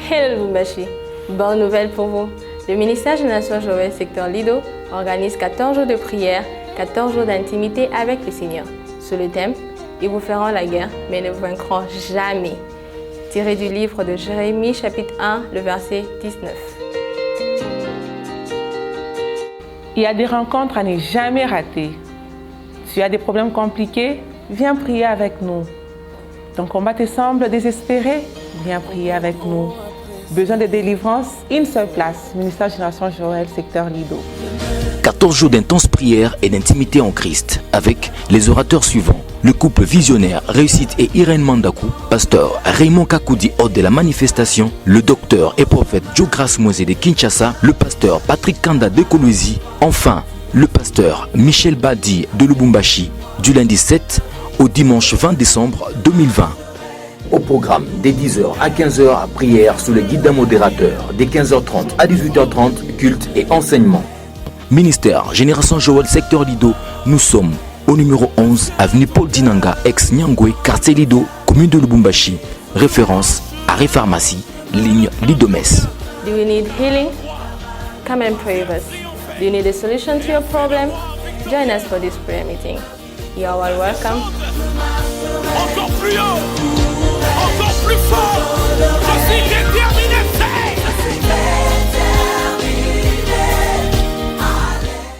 Hello Lubumbashi, bonne nouvelle pour vous. Le ministère Génération Joël secteur Lido organise 14 jours de prière, 14 jours d'intimité avec le Seigneur. Sous le thème, ils vous feront la guerre, mais ne vous vaincront jamais. Tiré du livre de Jérémie chapitre 1, le verset 19. Il y a des rencontres à ne jamais rater. Si tu as des problèmes compliqués, viens prier avec nous. Ton combat te semble désespéré, viens prier avec nous. Besoin de délivrance, une seule place, ministère Génération Joël, secteur Lido. 14 jours d'intense prière et d'intimité en Christ avec les orateurs suivants. Le couple visionnaire Réussite et Irène Mandakou, pasteur Raymond Kakoudi hôte de la manifestation, le docteur et prophète Joe Grace Moise de Kinshasa, le pasteur Patrick Kanda de Kolwezi, enfin le pasteur Michel Badi de Lubumbashi, du lundi 7 au dimanche 20 décembre 2020. Au programme, dès 10h à 15h, prière sous le guide d'un modérateur, dès 15h30 à 18h30, culte et enseignement. Ministère Génération Joël secteur Lido, nous sommes au numéro 11, avenue Paul Dinanga, ex-Nyangwe, quartier Lido, commune de Lubumbashi. Référence, arrêt pharmacie, ligne Lidomès. Do you need healing? Come and pray with us. Do you need a solution to your problem? Join us for this prayer meeting. You are all welcome. Encore plus haut, encore plus fort. Je suis déterminé,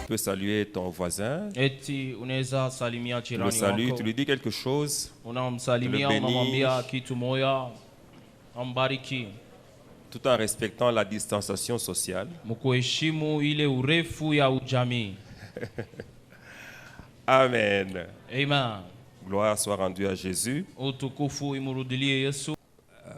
Tu peux saluer ton voisin. Eti unaweza salimia Tu le jirani salues, wako. tu lui dis quelque chose, Unamsalimia, tu le bénis. unamwambia kitu moya, ambariki, tout en respectant la distanciation sociale. mkuheshimu ile urefu ya ujamii. Amen. Amen. Gloire soit rendue à Jésus. Utukufu imurudilie Yesu.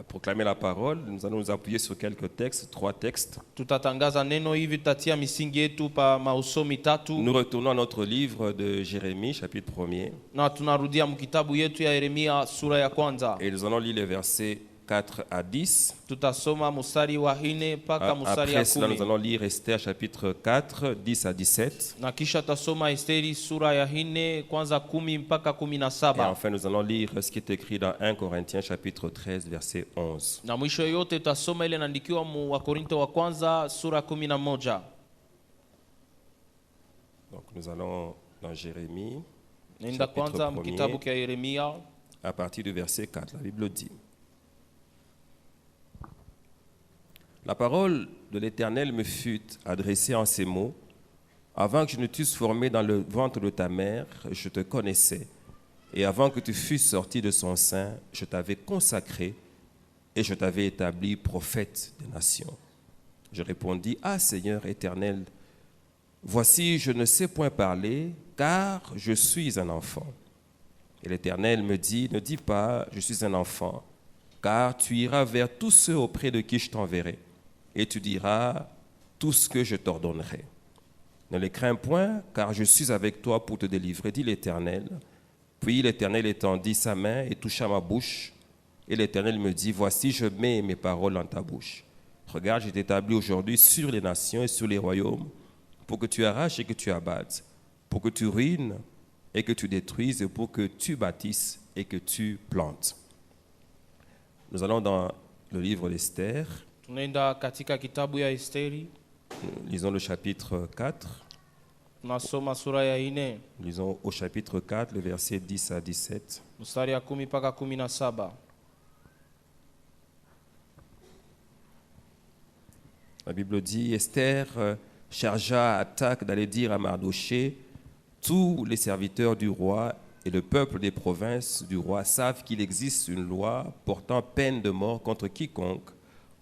Proclamer la parole, nous allons nous appuyer sur quelques textes, 3 textes. Tutatangaza neno hivi, tatia misingi yetu pa mausomi tatu. Nous retournons à notre livre de Jérémie, chapitre 1er, Na tunarudia mkitabu yetu ya Yeremia sura ya kwanza. et nous allons lire les versets 4 à 10. Tutasoma musari wa 4 mpaka musari ya Après cela, nous 10. allons lire Esther, chapitre 4, 10 à 17. Na kisha tasoma Esteri sura ya 4 kwanza 10 mpaka Et 17. enfin, nous allons lire ce qui est écrit dans 1 Corinthiens, chapitre 13, verset 11. Na mwisho yote tutasoma ile inaandikiwa mu Wakorinto wa kwanza sura 11. Donc, nous allons dans Jérémie, Nenda chapitre kwanza 1er, mkitabu kia Yeremia à partir du verset 4. La Bible dit: La parole de l'Éternel me fut adressée en ces mots: Avant que je ne t'eusse formé dans le ventre de ta mère, je te connaissais. Et avant que tu fusses sorti de son sein, je t'avais consacré et je t'avais établi prophète des nations. Je répondis: Ah Seigneur éternel, voici, je ne sais point parler, car je suis un enfant. Et l'Éternel me dit: Ne dis pas, je suis un enfant, car tu iras vers tous ceux auprès de qui je t'enverrai, et tu diras tout ce que je t'ordonnerai. Ne les crains point, car je suis avec toi pour te délivrer, dit l'Éternel. Puis l'Éternel étendit sa main et toucha ma bouche, et l'Éternel me dit: Voici, je mets mes paroles dans ta bouche. Regarde, je t'établis aujourd'hui sur les nations et sur les royaumes, pour que tu arraches et que tu abattes, pour que tu ruines et que tu détruises, et pour que tu bâtisses et que tu plantes. Nous allons dans le livre d'Esther. tunaenda katika kitabu ya Esteri, Nous lisons le chapitre 4. tunasoma sura ya 4 Nous lisons au chapitre 4, le verset 10 à 17. mstari ya 10 mpaka 17. La Bible dit: Esther chargea Hatak d'aller dire à Mardoché: Tous les serviteurs du roi et le peuple des provinces du roi savent qu'il existe une loi portant peine de mort contre quiconque,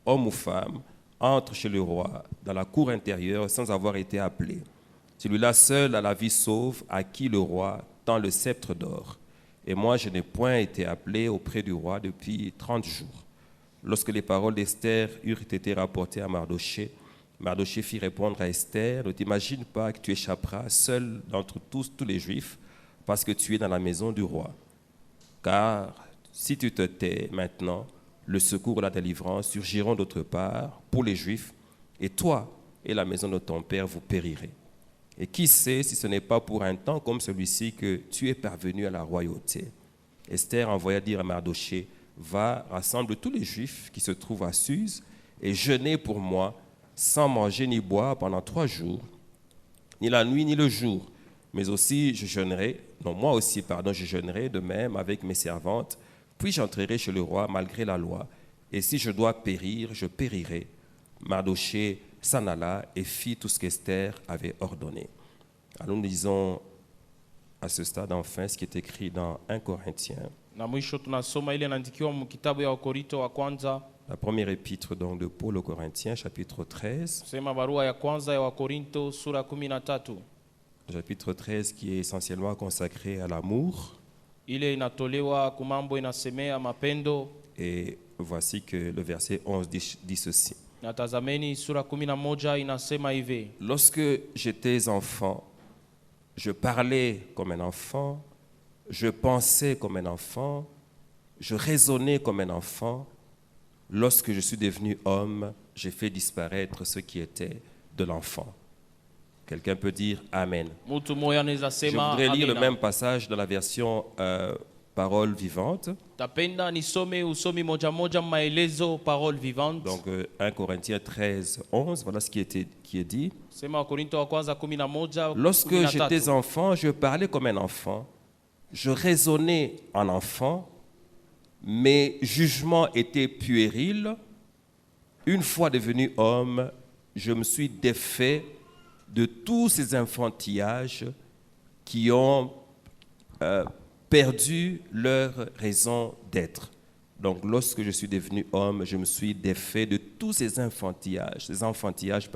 homme ou femme, entre chez le roi dans la cour intérieure sans avoir été appelé. Celui-là seul a la vie sauve, à qui le roi tend le sceptre d'or. Et moi, je n'ai point été appelé auprès du roi depuis 30 jours. Lorsque les paroles d'Esther eurent été rapportées à Mardoché, Mardoché fit répondre à Esther: Ne t'imagine pas que tu échapperas seul d'entre tous les Juifs, parce que tu es dans la maison du roi. Car si tu te tais maintenant, le secours et la délivrance surgiront d'autre part pour les Juifs, et toi et la maison de ton père vous périrez. Et qui sait si ce n'est pas pour un temps comme celui-ci que tu es parvenu à la royauté. Esther envoya dire à Mardoché: Va, rassemble tous les Juifs qui se trouvent à Suse et jeûner pour moi, sans manger ni boire pendant 3 jours, ni la nuit ni le jour. Mais aussi je jeûnerai, je jeûnerai de même avec mes servantes, puis j'entrerai chez le roi malgré la loi. Et si je dois périr, je périrai. Mardochée s'en alla et fit tout ce qu'Esther avait ordonné. Alors nous lisons à ce stade enfin ce qui est écrit dans 1 Corinthiens. Na mwisho tunasoma ile inaandikiwa mu kitabu ya Wakorinto wa kwanza. La première épître donc de Paul aux Corinthiens, chapitre 13. Sema barua ya kwanza ya Wakorinto sura 13. Chapitre 13 qui est essentiellement consacré à l'amour. Ile inatolewa kumambo inasemea mapendo. Et voici que le verset 11 dit ceci. Na tazameni sura 11 inasema hivi. Lorsque j'étais enfant, je parlais comme un enfant, je pensais comme un enfant, je raisonnais comme un enfant. Lorsque je suis devenu homme, j'ai fait disparaître ce qui était de l'enfant. Quelqu'un peut dire Amen. Mtu moya anaweza Je sema voudrais lire le amina. même passage dans la version Parole vivante. Tapenda nisome usomi moja moja maelezo parole vivante. Donc 1 Corinthiens 13, 11, voilà ce qui est dit. Sema Wakorinto wa kwanza 11. Lorsque j'étais enfant, je parlais comme un enfant, je raisonnais en enfant, mes jugements étaient puérils. Une fois devenu homme, je me suis défait de tous ces enfantillages qui ont perdu leur raison d'être. Donc, lorsque je suis devenu homme, je me suis défait de tous ces enfantillages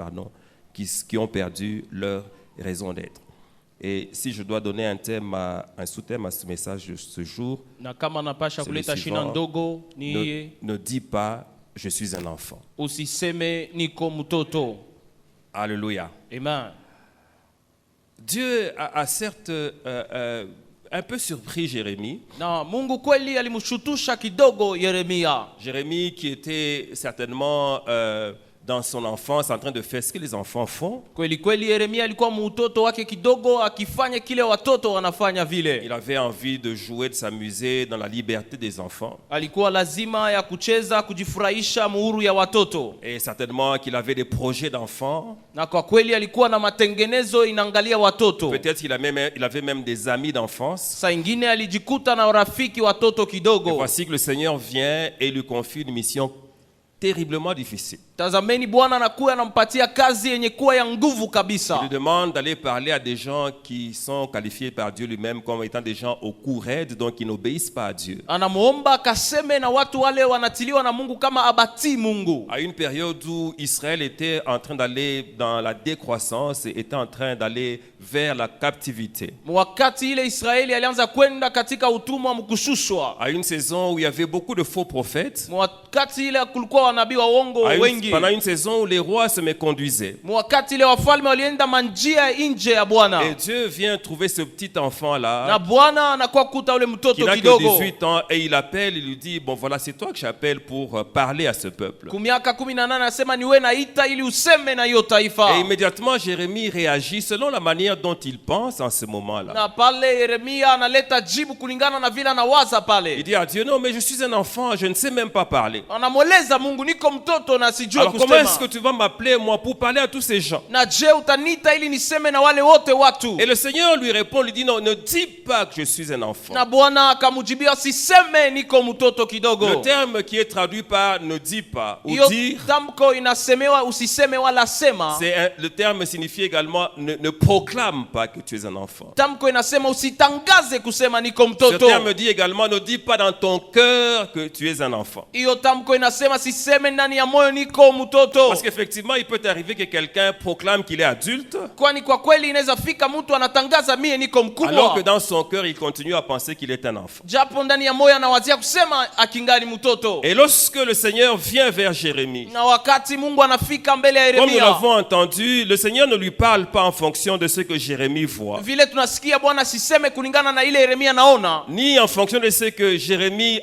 qui ont perdu leur raison d'être. Et si je dois donner un sous-thème à ce message de ce jour, na kama napasha c'est le kuleta shina suivant. ndogo ni Ne dis pas « je suis un enfant usiseme niko mtoto. ». Alléluia. Amen. Dieu a certes un peu surpris Jérémie. Na Mungu kweli alimshutusha kidogo Yeremia. Jérémie qui était certainement dans son enfance en train de faire ce que les enfants font. Kweli kweli Yeremia alikuwa mtoto wake kidogo akifanya kile watoto wanafanya vile. Il avait envie de jouer, de s'amuser dans la liberté des enfants. Alikuwa lazima ya kucheza kujifurahisha muhuru ya watoto. Et certainement qu'il avait des projets d'enfants. Na kwa kweli alikuwa na matengenezo inaangalia watoto. Peut-être qu'il avait même des amis d'enfance. Saa ingine alijikuta na urafiki watoto Et kidogo. voici que le Seigneur vient et lui confie une mission terriblement difficile. Tazameni Bwana anakuwa anampatia kazi yenye kuwa ya nguvu Il kabisa. lui demande d'aller parler à des gens qui sont qualifiés par Dieu lui-même comme étant des gens au cou raide, donc qui n'obéissent pas à Dieu. Anamuomba akaseme na watu wale wanatiliwa na Mungu kama abati Mungu. À une période où Israël était en train d'aller dans la décroissance et était en train d'aller vers la captivité. Wakati ile Israeli alianza kwenda katika utumwa mkushushwa. À une saison où il y avait beaucoup de faux prophètes. Wakati ile kulikuwa wanabii wa uongo wengi. Pendant une saison où les rois se méconduisaient. Wakati ile wafalme walienda manjia nje ya Bwana. Et Dieu vient trouver ce petit enfant-là. Na Bwana anakuwa kuta ule mtoto qui n'a kidogo. que 18 ans et il appelle, il lui dit bon voilà c'est toi que j'appelle pour parler à ce peuple. Kumiaka 18 anasema niwe naita ili useme na hiyo taifa. Et immédiatement Jérémie réagit selon la manière dont il pense en ce moment-là. Na pale Yeremia analeta jibu kulingana na vile anawaza pale. Il dit à Dieu non mais je suis un enfant, je ne sais même pas parler. Anamweleza Mungu niko mtoto na sijui Alors comment est-ce kusema. que tu vas m'appeler moi pour parler à tous ces gens? Na je utanita ili niseme na wale wote watu. Et le Seigneur lui répond, lui dit non, ne dis pas que je suis un enfant. Na Bwana akamjibia siseme niko mtoto kidogo. Le terme qui est traduit par ne dis pas ou Iyo dire, tamko inasemewa usiseme wala sema. le terme signifie également ne proclame pas que tu es un enfant. Tamko inasema usitangaze kusema niko Ce mtoto. terme dit également ne dis pas dans ton cœur que tu es un enfant. Iyo tamko inasema siseme ndani ya moyo niko mtoto. Parce qu'effectivement, il peut arriver que quelqu'un proclame qu'il est adulte, Kwani kwa kweli inaweza fika mtu anatangaza mie niko alors que mkubwa. dans son cœur, il continue à penser qu'il est un enfant. Japo ndani ya moyo anawazia kusema akingali mtoto. Et lorsque le Seigneur vient vers Jérémie, Na wakati Mungu anafika mbele ya comme nous Yeremia. l'avons entendu, le Seigneur ne lui parle pas en fonction de ce que Jérémie voit, Vile tunasikia Bwana siseme kulingana na ile Yeremia naona. ni en fonction de ce que Jérémie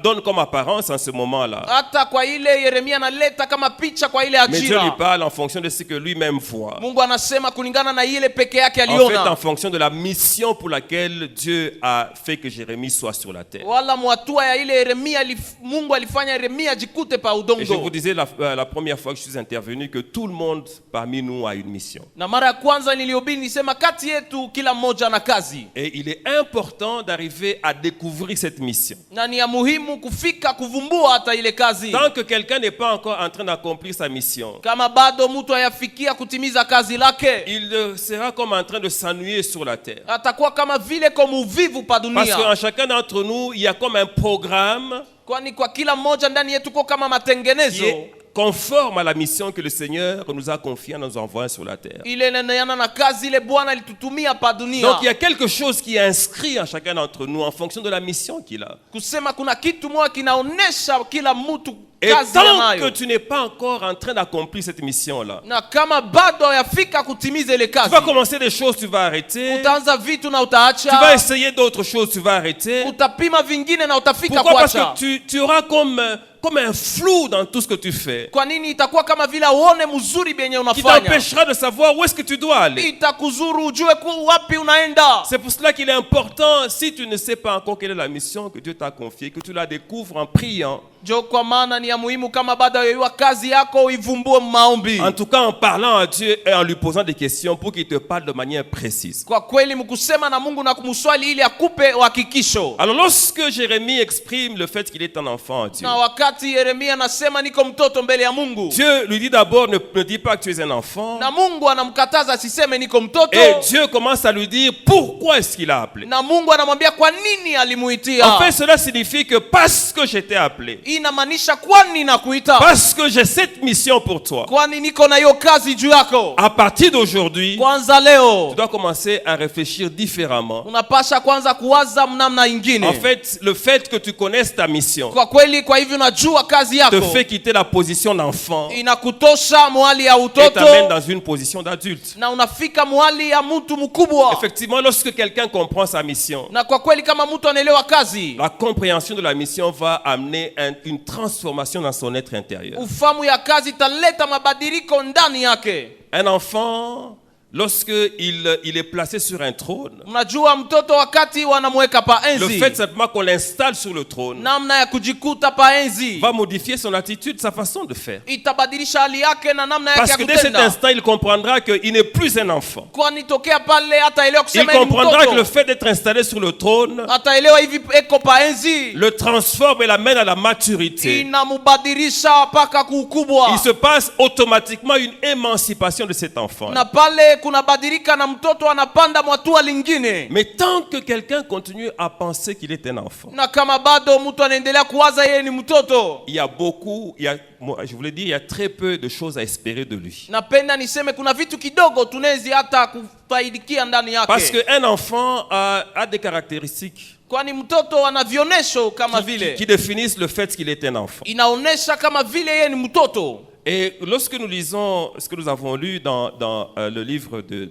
donne comme apparence en ce moment-là. Hata kwa ile Yeremia analeta kama picha kwa ile Mais Dieu lui ajira. parle en fonction de ce que lui-même voit. Mungu anasema kulingana na ile peke yake En fait, en aliona. fonction de la mission pour laquelle Dieu a fait que Jérémie soit sur la terre. Wala mwatua ya ile Yeremia Mungu alifanya Yeremia ajikute pa Et je vous udongo. disais la première fois que je suis intervenu que tout le monde parmi nous a une mission. Na mara ya kwanza nilihubiri nisema kati yetu kila mmoja ana kazi. Et il est important d'arriver à découvrir cette mission. Na ni ya muhimu kufika kuvumbua hata ile kazi. Tant que quelqu'un n'est pas encore en train d'accomplir sa mission, Kama bado mtu hayafikia kutimiza kazi lake, il sera comme en train de s'ennuyer sur la terre. atakuwa kama vile comme uvivu pa Parce qu'en dunia. chacun d'entre nous, il y a comme un programme Kwani kwa kila mmoja ndani yetu kwa kama qui matengenezo est conforme à la mission que le Seigneur nous a confiée en nous envoyant sur la terre. ile inaendana na kazi ile Bwana alitutumia pa dunia. Donc il y a quelque chose qui est inscrit en chacun d'entre nous en fonction de la mission qu'il a. Kusema kuna kitu moja kinaonesha kila mtu Et kazi tant que anayo. tu n'es pas encore en train d'accomplir cette mission-là, Na kama bado yafika kutimiza ile tu kazi, vas commencer des choses, tu vas arrêter. utaanza vitu na Tu vas utaacha, essayer d'autres choses, tu vas arrêter. utapima vingine na utafika Pourquoi? Parce kuacha. que tu auras comme un flou dans tout ce que tu fais, Kwa nini? Itakuwa kama vile uone mzuri benye qui unafanya, t'empêchera de savoir où est-ce que tu dois aller. itakuzuru ujue wapi unaenda. C'est pour cela qu'il est important, si tu ne sais pas encore quelle est la mission que Dieu t'a confiée, que tu la découvres en priant. Jo, kwa maana ni ya muhimu kama bado yoyua kazi yako uivumbue maombi. En tout cas, en parlant à Dieu et en lui posant des questions pour qu'il te parle de manière précise. Kwa kweli mkusema na Mungu na kumswali ili akupe uhakikisho. Alors lorsque Jérémie exprime le fait qu'il est un enfant à Dieu, Na wakati Yeremia anasema niko mtoto mbele ya Mungu, Dieu lui dit d'abord ne dis pas que tu es un enfant. na Mungu anamkataza asiseme niko mtoto. Et Dieu commence à lui dire pourquoi est-ce qu'il a appelé. Na Mungu anamwambia kwa nini alimuitia. En fait, cela signifie que parce que je t'ai appelé, Inamaanisha kwani nakuita, parce que j'ai cette mission pour toi, kwani niko na hiyo kazi juu yako. à partir d'aujourd'hui, Kwanza leo tu dois commencer à réfléchir différemment. unapasha kwanza kuwaza namna ingine. En fait, le fait que tu connaisses ta mission Kwa kweli, kwa hivyo unajua kazi te yako fait quitter la position d'enfant inakutosha mwali ya et utoto t'amène dans une position d'adulte. na unafika mwali ya mtu mkubwa. Effectivement, lorsque quelqu'un comprend sa mission, Na kwa kweli kama mtu anaelewa kazi, la compréhension de la mission va amener une transformation dans son être intérieur. ufamu ya kazi italeta mabadiliko ndani yake. Un enfant, lorsque il est placé sur un trône, Mnajua mtoto wakati wanamweka pa le enzi, fait simplement qu'on l'installe sur le trône namna ya kujikuta pa enzi va modifier son attitude, sa façon de faire. itabadilisha hali yake na namna yake Parce ya que dès cet kutenda. instant, il comprendra qu'il n'est plus un enfant. Kwani tokea pale ataelewa Il kusema ni comprendra que le mtoto, fait d'être installé sur le trône ataelewa hivi eko pa enzi le transforme et l'amène à la maturité. inamubadilisha mpaka kuukubwa. Il se passe automatiquement une émancipation de cet enfant. Na pale kunabadilika na mtoto anapanda mwatua lingine. Mais tant que quelqu'un continue à penser qu'il est un enfant, Na kama bado mtu anaendelea kuwaza yeye ni mtoto, il y a beaucoup, je voulais dire, il y a très peu de choses à espérer de lui. napenda niseme kuna vitu kidogo tunezi hata kufaidikia ndani yake. Parce qu'un enfant a des caractéristiques Kwani mtoto ana vionesho kama qui vile définissent le fait qu'il est un enfant. inaonesha kama vile yeye ni mtoto. Et lorsque nous lisons ce que nous avons lu dans le livre de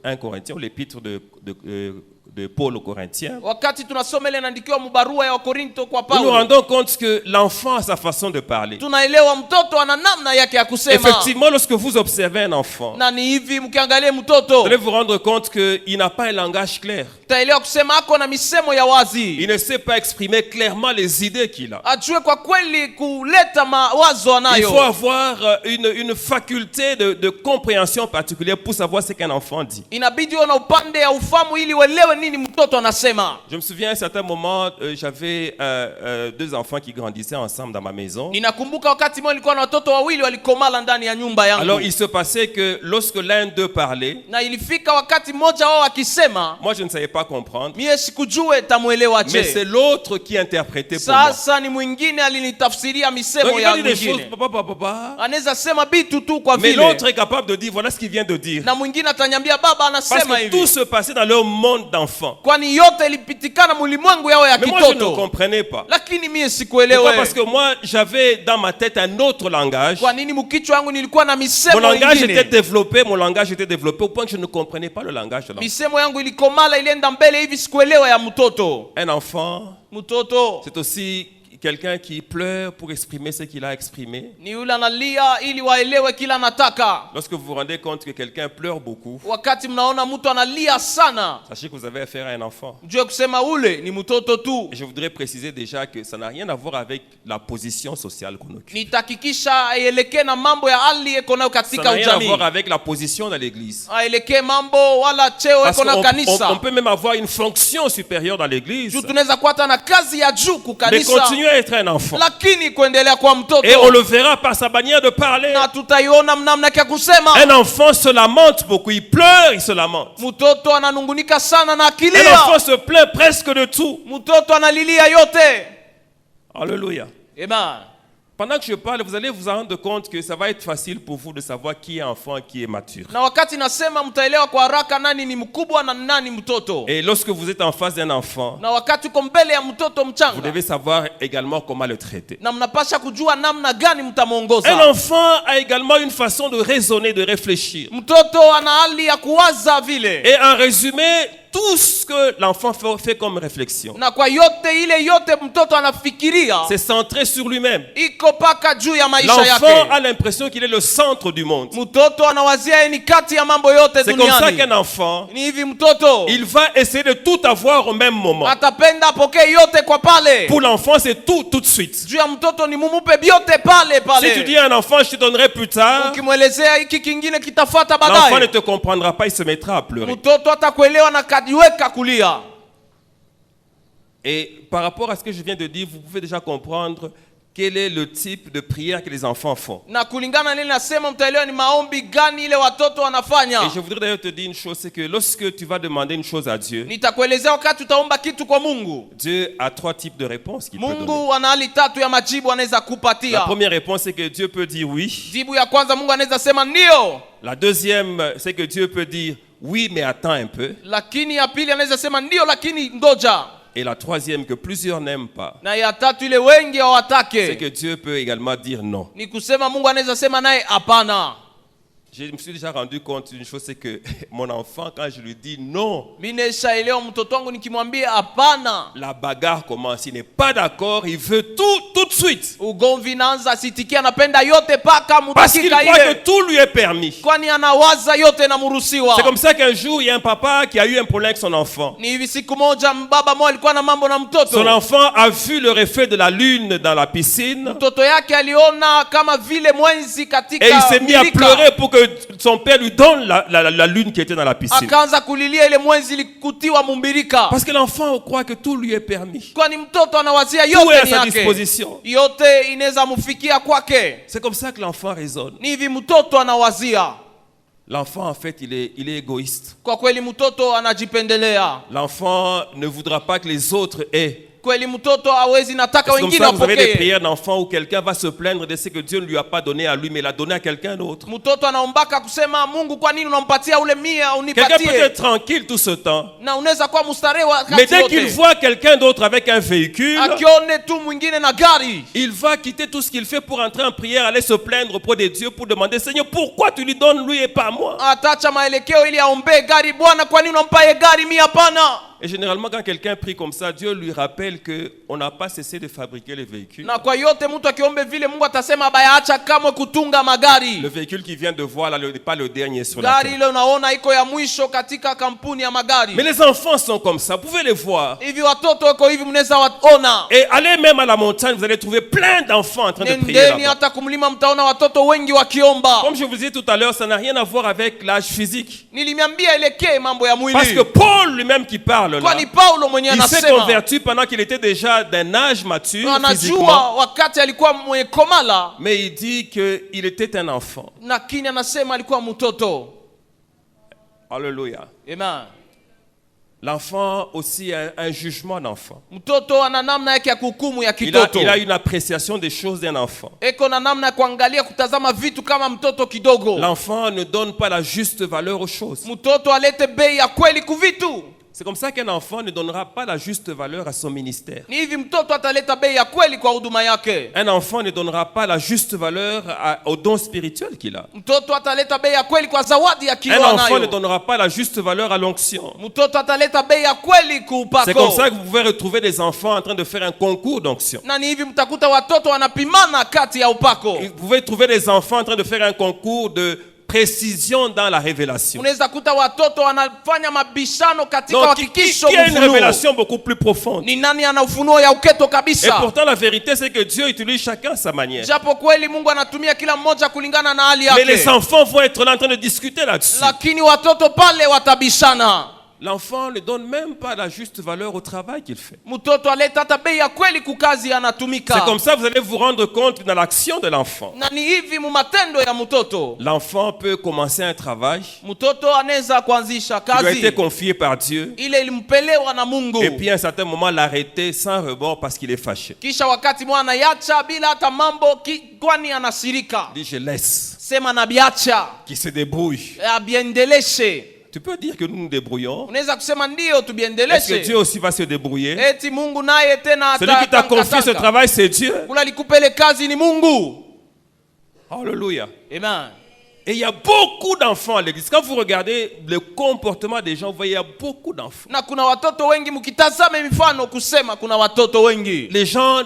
1 Corinthiens, ou l'épître de Paul aux Corinthiens, Wakati tunasoma ile inaandikiwa mubarua ya Wakorinto kwa nous nous Paulo, rendons compte que l'enfant a sa façon de parler. tunaelewa mtoto ana namna yake ya kusema. Effectivement, lorsque vous observez un enfant, Na ni hivi mkiangalia vous mtoto, allez vous rendre compte qu'il n'a pas un langage clair. taelewa kusema ako na misemo ya wazi. Il ne sait pas exprimer clairement les idées qu'il a. Ajue kwa kweli kuleta mawazo Il anayo. faut avoir une faculté de compréhension particulière pour savoir ce qu'un enfant dit. Inabidi uwe na upande ya ufamu ili uelewe nini mtoto anasema. Je me souviens à un certain moment, j'avais deux enfants qui grandissaient ensemble dans ma maison. Ninakumbuka wakati mmoja nilikuwa na watoto wawili walikomala ndani ya nyumba yangu. Alors il se passait que lorsque l'un d'eux parlait, Na ilifika wakati mmoja wao akisema, moi je ne savais pas comprendre, mie sikujue tamuelewa mais c'est je. l'autre qui interprétait pour moi. Sasa ni mwingine alinitafsiria Donc misemo il ya va dire des choses, mwingine. papa, Anaweza sema bitu tu kwa mais vile. l'autre est capable de dire voilà ce qu'il vient de dire. Na mwingine atanyambia baba Parce anasema que tout hivi. se passait dans leur monde d'enfants. Kwani yote ilipitikana mulimwengu yao ya Mais moi je ne kitoto. comprenais pas. Lakini mie Pourquoi? sikuelewe. Parce que moi j'avais dans ma tête un autre langage. Kwa nini mkichwa wangu nilikuwa na Mon misemo langage était ingine? développé au point que je ne comprenais pas le langage de l'enfant. Misemo yangu ilikomala ilienda mbele hivi sikuelewa ya mtoto. Un enfant, Mtoto c'est aussi quelqu'un qui pleure pour exprimer ce qu'il a exprimé. Ni yule analia ili waelewe kila anataka. Lorsque vous vous rendez compte que quelqu'un pleure beaucoup, Wakati mnaona mtu analia sana, sachez que vous avez affaire à un enfant. mjue kusema ule ni mtoto tu. Et je voudrais préciser déjà que ça n'a rien à voir avec la position sociale qu'on occupe. Nitakikisha aelekee na mambo ya hali eko nayo Ça n'a katika rien à ujamii. voir avec la position dans l'église. Aelekee mambo wala cheo Parce eko nayo qu'on kanisa. on peut même avoir une fonction supérieure dans l'église, Juu tunaweza kuwa hata na kazi ya juu mais kukanisa, continuer à être un enfant. lakini kuendelea kwa mtoto. Et on le verra par sa manière de parler. Na tutaiona namna yake ya kusema. Un enfant se lamente beaucoup, il pleure, il se lamente. Mtoto ananungunika sana na Un akilia. enfant se plaint presque de tout. Mtoto analilia yote. Alléluia. Amen. Pendant que je parle, vous allez vous rendre compte que ça va être facile pour vous de savoir qui est enfant et qui est mature. Na wakati nasema mtaelewa kwa haraka nani ni mkubwa na nani mtoto. Et lorsque vous êtes en face d'un enfant, Na wakati uko mbele ya mtoto vous mchanga, devez savoir également comment le traiter. na mnapasha kujua namna gani Un mtamuongoza. enfant a également une façon de raisonner, de réfléchir. Mtoto ana hali ya kuwaza vile. Et en résumé, tout ce que l'enfant fait comme réflexion, Na kwa yote ile yote mtoto anafikiria c'est centré sur lui-même. iko paka juu ya maisha L'enfant yake. a l'impression qu'il est le centre du monde. Mtoto anawazia yeye ni kati ya mambo yote C'est comme ça duniani. qu'un enfant, Ni hivi mtoto il va essayer de tout avoir au même moment. atapenda apokee yote kwa pale. Pour l'enfant, c'est tout de suite. Juu ya mtoto ni mumupe byote pale Si tu pale. dis à un enfant, je te donnerai plus tard, Ukimwelezea hiki kingine kitafuata l'enfant ne baadaye, te comprendra pas, il se mettra à pleurer. mtoto atakuelewa na kajiweka kulia. Et par rapport à ce que je viens de dire, vous pouvez déjà comprendre quel est le type de prière que les enfants font. Na kulingana nile nasema mtaelewa ni maombi gani ile watoto wanafanya. Et je voudrais d'ailleurs te dire une chose, c'est que lorsque tu vas demander une chose à Dieu, Nitakuelezea wakati utaomba kitu kwa Mungu. Dieu a 3 types de réponses qu'il peut donner. Mungu ana hali tatu ya majibu anaweza La kupatia. première réponse, c'est que Dieu peut dire oui. Jibu ya kwanza Mungu anaweza sema ndio, La deuxième, c'est que Dieu peut dire oui, mais attends un peu. lakini ya pili anaweza sema ndio lakini ngoja. Et la troisième, que plusieurs n'aiment pas, Na ya tatu ile wengi c'est hawatake. que Dieu peut également dire non. Ni kusema Mungu anaweza sema naye hapana. Je me suis déjà rendu compte d'une chose, c'est que mon enfant, quand je lui dis non, Mimi nishaelewa mtoto wangu nikimwambia hapana, la bagarre commence. Il n'est pas d'accord, il veut tout de suite. ugomvi naanza, asitikia, anapenda yote paka Parce qu'il mudakika croit que ile, tout lui est permis. kwani anawaza yote namuruhusiwa. C'est comme ça qu'un jour, il y a un papa qui a eu un problème avec son enfant. Ni hivi siku moja baba mmoja alikuwa na mambo na mtoto. Son enfant a vu le reflet de la lune dans la piscine Mtoto yake aliona kama vile mwenzi katika et il s'est mis à milika. pleurer pour que son père lui donne la lune qui était dans la piscine. Akaanza kulilia ile mwenzi ilikutiwa mumbirika. Parce que l'enfant croit que tout lui est permis. Kwani mtoto anawazia Tout est yote à ni sa yake. disposition. Yote inaweza mufikia kwake. C'est comme ça que l'enfant raisonne. Ni hivi mtoto anawazia. L'enfant, en fait, il est égoïste. Kwa kweli mtoto anajipendelea. L'enfant ne voudra pas que les autres aient. Kweli mtoto hawezi nataka C'est comme wengine ça que vous avez des wapokee. prières d'enfants où quelqu'un va se plaindre de ce que Dieu ne lui a pas donné à lui, mais l'a donné à quelqu'un d'autre. Mtoto anaombaka kusema Mungu, kwa nini unampatia ule mia Quelqu'un peut unipatie? être tranquille tout ce temps, Na unaweza kuwa mstarehe mais wakati dès qu'il wote. voit quelqu'un d'autre avec un véhicule, Akione tu mwingine na gari, il va quitter tout ce qu'il fait pour entrer en prière, aller se plaindre auprès de Dieu pour demander, Seigneur, pourquoi tu lui donnes lui et pas moi? atacha maelekeo ili aombee gari. Bwana, kwa nini unampa ye gari, mimi hapana? Et généralement, quand quelqu'un prie comme ça, Dieu lui rappelle qu'on n'a pas cessé de fabriquer les véhicules. Na kwa yote mtu akiombe vile, Mungu atasema bayaacha kamwe kutunga magari. Le véhicule qui vient de voir, là, n'est pas le dernier sur la Gari terre. ile unaona iko ya mwisho katika kampuni ya magari. Mais les enfants sont comme ça, vous pouvez les voir. Hivi watoto wako hivi, mnaweza waona. Et allez même à la montagne, vous allez trouver plein d'enfants en train de prier Nendeni là-bas. hata kumlima, mtaona watoto wengi wakiomba. Comme je vous disais tout à l'heure, ça n'a rien à voir avec l'âge physique. Nilimiambia elekee mambo ya Parce que mwili. Paul lui-même qui parle là, Kwani Paulo mwenyewe il s'est anasema converti pendant qu'il était déjà d'un âge mature anajua physiquement. wakati alikuwa mwenye komala, Mais il dit qu'il était un enfant. lakini anasema alikuwa mtoto. Alléluia. Amen. L'enfant aussi a un jugement d'enfant. Mtoto ana namna yake ya kuhukumu ya Il a kitoto. une appréciation des choses d'un enfant. Eko na namna ya kuangalia kutazama vitu kama mtoto kidogo. L'enfant ne donne pas la juste valeur aux choses. Mtoto alete bei ya kweli kuvitu. C'est comme ça qu'un enfant ne donnera pas la juste valeur à son ministère. Ni hivi mtoto ataleta bei ya kweli kwa huduma yake. Un enfant ne donnera pas la juste valeur au don spirituel qu'il a. Mtoto ataleta bei ya kweli kwa zawadi ya Un kiroho enfant ne nayo. donnera pas la juste valeur à l'onction. Mtoto ataleta bei ya kweli kuupako. C'est comme ça que vous pouvez retrouver des enfants en train de faire un concours d'onction. Na ni hivi mtakuta watoto wanapimana kati ya upako. Vous pouvez trouver des enfants en train de faire un concours de précision dans la révélation. Unaweza kuta watoto wanafanya mabishano katika Donc, uhakikisho qui a une ufunuo. révélation beaucoup plus profonde. Ni nani ana ufunuo ya uketo Et kabisa. pourtant, la vérité, c'est que Dieu utilise chacun à sa manière. Japo kweli Mungu anatumia kila mmoja kulingana na hali Mais les yake. enfants vont être là en train de discuter là-dessus. Lakini watoto pale watabishana. L'enfant ne donne même pas la juste valeur au travail qu'il fait. Mtoto aleta hata bei ya kweli kukazi anatumika. C'est comme ça que vous allez vous rendre compte dans l'action de l'enfant. Na ni hivi mu matendo ya mtoto. L'enfant peut commencer un travail Mtoto anaweza kuanzisha qui lui a été kazi confié par Dieu ile ilimpelewa na Mungu. et puis à un certain moment l'arrêter sans rebord parce qu'il est fâché. Kisha wakati mwana yacha bila hata mambo kwani anasirika. Il dit je laisse, Sema na biacha. qu'il se débrouille. Abiendeleshe. Tu peux dire que nous nous débrouillons. Unaweza kusema ndio Est-ce que tubiendeleshe. Dieu aussi va se débrouiller? Eti Mungu naye tena Celui qui t'a confié ce travail, c'est Dieu. Kula likupele kazi ni Mungu. Alléluia. Amen. Et il y a beaucoup d'enfants à l'église. Quand vous regardez le comportement des gens, vous voyez, il y a beaucoup d'enfants. Na kuna watoto wengi mkitazama mifano kusema kuna watoto wengi. Les gens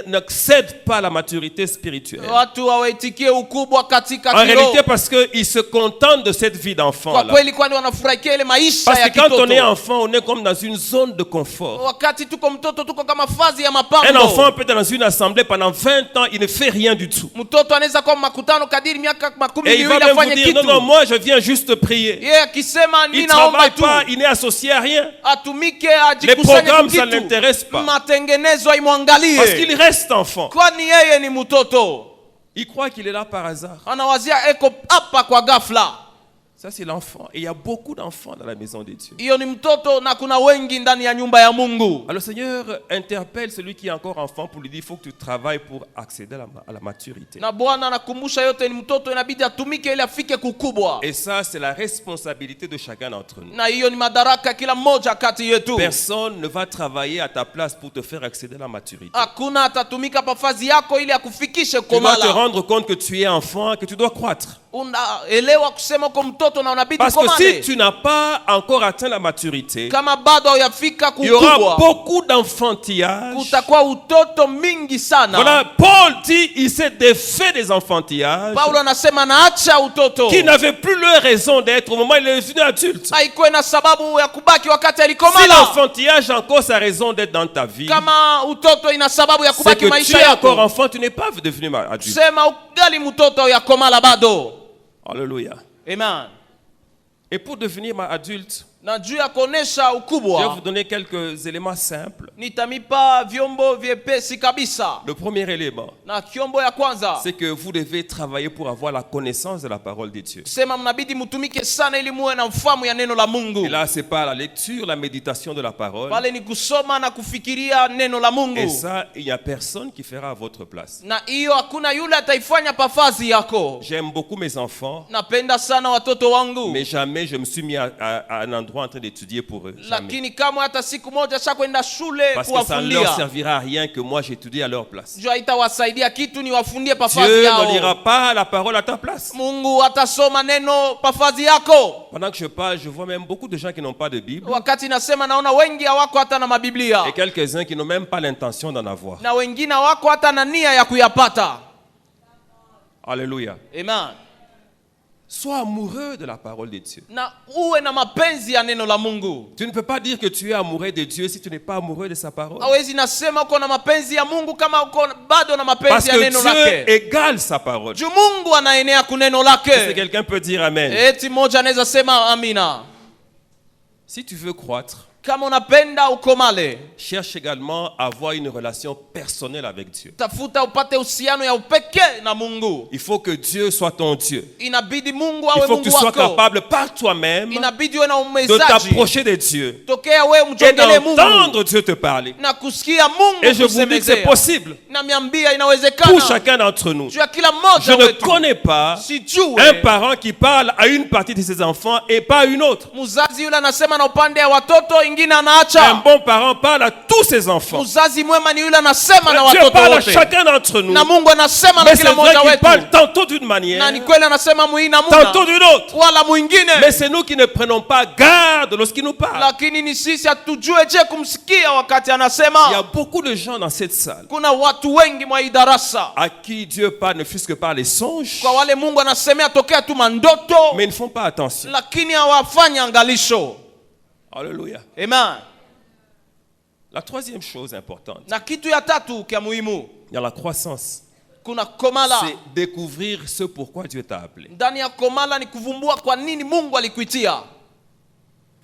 n'accèdent pas à la maturité spirituelle. Watu hawaitikie ukubwa katika En kiroho. réalité, parce qu'ils se contentent de cette vie d'enfant Kwa là. kweli kwani wanafurahikia ile maisha Parce ya que quand on est kitoto. enfant, on est comme dans une zone de confort. Wakati tuko mtoto tuko kama fazi ya Un mapambo. enfant peut être dans une assemblée pendant 20 ans, il ne fait rien du tout. Mtoto anaweza kwa makutano kadiri miaka 10 Et il va même vous dire, non, non, moi je viens juste prier. Yeye akisema Il ne ninaomba travaille tu pas, il n'est associé à rien. atumike Les ajikusanye programmes, ça ne kitu. l'intéresse pas. Matengenezo Parce imwangalie. qu'il reste enfant. Kwani yeye ni mtoto. Il croit qu'il est là par hasard. Anawazia eko hapa kwa ghafla. Ça, c'est l'enfant. Et il y a beaucoup d'enfants dans la maison de Dieu. Hiyo ni mtoto na kuna wengi ndani ya nyumba ya Mungu. Alors, le Seigneur interpelle celui qui est encore enfant pour lui dire il faut que tu travailles pour accéder à la maturité. Na Bwana anakumbusha yote ni mtoto inabidi atumike ili afike kukubwa. Et ça, c'est la responsabilité de chacun d'entre nous. Na hiyo ni madaraka kila mmoja kati yetu. Personne ne va travailler à ta place pour te faire accéder à la maturité. Hakuna atatumika pafazi yako ili akufikishe Tu dois te komala. rendre compte que tu es enfant, que tu dois croître. Unaelewa kusema uko mtoto na unabidi Parce que si komale. tu n'as pas encore atteint la maturité, Kama bado hujafika il y aura kukubwa, beaucoup d'enfantillage. kutakuwa utoto mingi sana. Voilà, Paul dit il s'est défait des enfantillages Paulo anasema naacha utoto. qui n'avaient plus leur raison d'être au moment où il est devenu adulte. Haikuwa na sababu ya kubaki wakati Si alikomala. l'enfantillage a encore sa raison d'être dans ta vie, Kama utoto ina sababu ya c'est kubaki que tu maisha es encore yako. enfant, tu n'es pas devenu adulte. Sema ugali mtoto ya komala bado. Alléluia. Amen. Et pour devenir adulte, Na juu ya kuonesha je vais ukubwa, vous donner quelques éléments simples. nitamipa vyombo vyepesi kabisa. Le premier élément, Na kiombo ya kwanza, c'est que vous devez travailler pour avoir la connaissance de la parole de Dieu. sema mnabidi mtumike sana ili muwe na mfahamu ya neno la Mungu. Et là, c'est pas la lecture, la méditation de la parole. Pale ni kusoma na kufikiria neno la Mungu. Et ça, il n'y a personne qui fera à votre place. Na hiyo hakuna yule ataifanya pafazi yako. J'aime beaucoup mes enfants, Napenda sana watoto wangu. mais jamais je me suis mis à un endroit en train d'étudier pour eux. Jamais. Lakini kama hata siku moja sha kwenda shule Parce que ça ne leur kuwafundia. servira à rien que moi j'étudie à leur place. Jua itawasaidia kitu ni wafundie pafazi Dieu yao. ne lira pas la parole à ta place. Mungu atasoma neno pafazi yako. Pendant que je parle, je vois même beaucoup de gens qui n'ont pas de Bible Wakati nasema naona wengi hawako hata na mabiblia. et quelques-uns qui n'ont même pas l'intention d'en avoir. Na wengine hawako hata na nia ya kuyapata. Alléluia. Amen. Sois amoureux de la parole de Dieu. Na uwe na mapenzi ya neno la Mungu. Tu ne peux pas dire que tu es amoureux de Dieu si tu n'es pas amoureux de sa parole. Hawezi nasema uko na mapenzi ya Mungu kama uko bado na Parce mapenzi ya que neno Dieu lake. égale sa parole. Juu Mungu anaenea kuneno Est-ce que lake. quelqu'un peut dire Amen? Eti moja anaweza sema amina. Si tu veux croître, Kama unapenda ukomale, cherche également à avoir une relation personnelle avec Dieu. tafuta upate uhusiano ya upekee na Mungu. Il faut que Dieu soit ton Dieu. Inabidi Mungu Il awe faut que tu Mungu sois wako. capable par toi-même Inabidi uwe na de umezaji t'approcher de Dieu tokea wewe et mjongele Mungu d'entendre Dieu te parler. na kusikia Mungu Et je vous dis que c'est kusemezea. possible Na miambia pour inawezekana chacun d'entre nous. juu ya kila Je mmoja ne wetu. connais pas Sijue un parent qui parle à une partie de ses enfants et pas à une autre. mzazi yule anasema na upande ya watoto, ingine Un anaacha. bon parent parle à tous ses enfants. Mzazi mwema ni yule anasema na Dieu watoto parle à wote, chacun d'entre nous. na Mungu anasema na Mais c'est kila vrai mmoja qu'il wetu, parle tantôt d'une na manière, ni kweli anasema muina tantôt muna d'une autre. wala mwingine, Mais c'est nous qui ne prenons pas garde lorsqu'il nous parle. lakini ni sisi hatujue je kumsikia wakati Il y a anasema. beaucoup de gens dans cette salle Kuna watu wengi mwa hii darasa à qui Dieu parle ne fût-ce que par les songes, kwa wale Mungu anasemea tokea tu mandoto, mais ils ne font pas attention. lakini hawafanyi angalisho. Alléluia. Amen. La troisième chose importante Na kitu ya tatu kia muhimu, dans la croissance, kuna komala. c'est découvrir ce pourquoi Dieu t'a appelé. Ndani ya komala ni kuvumbua kwa nini Mungu alikuitia.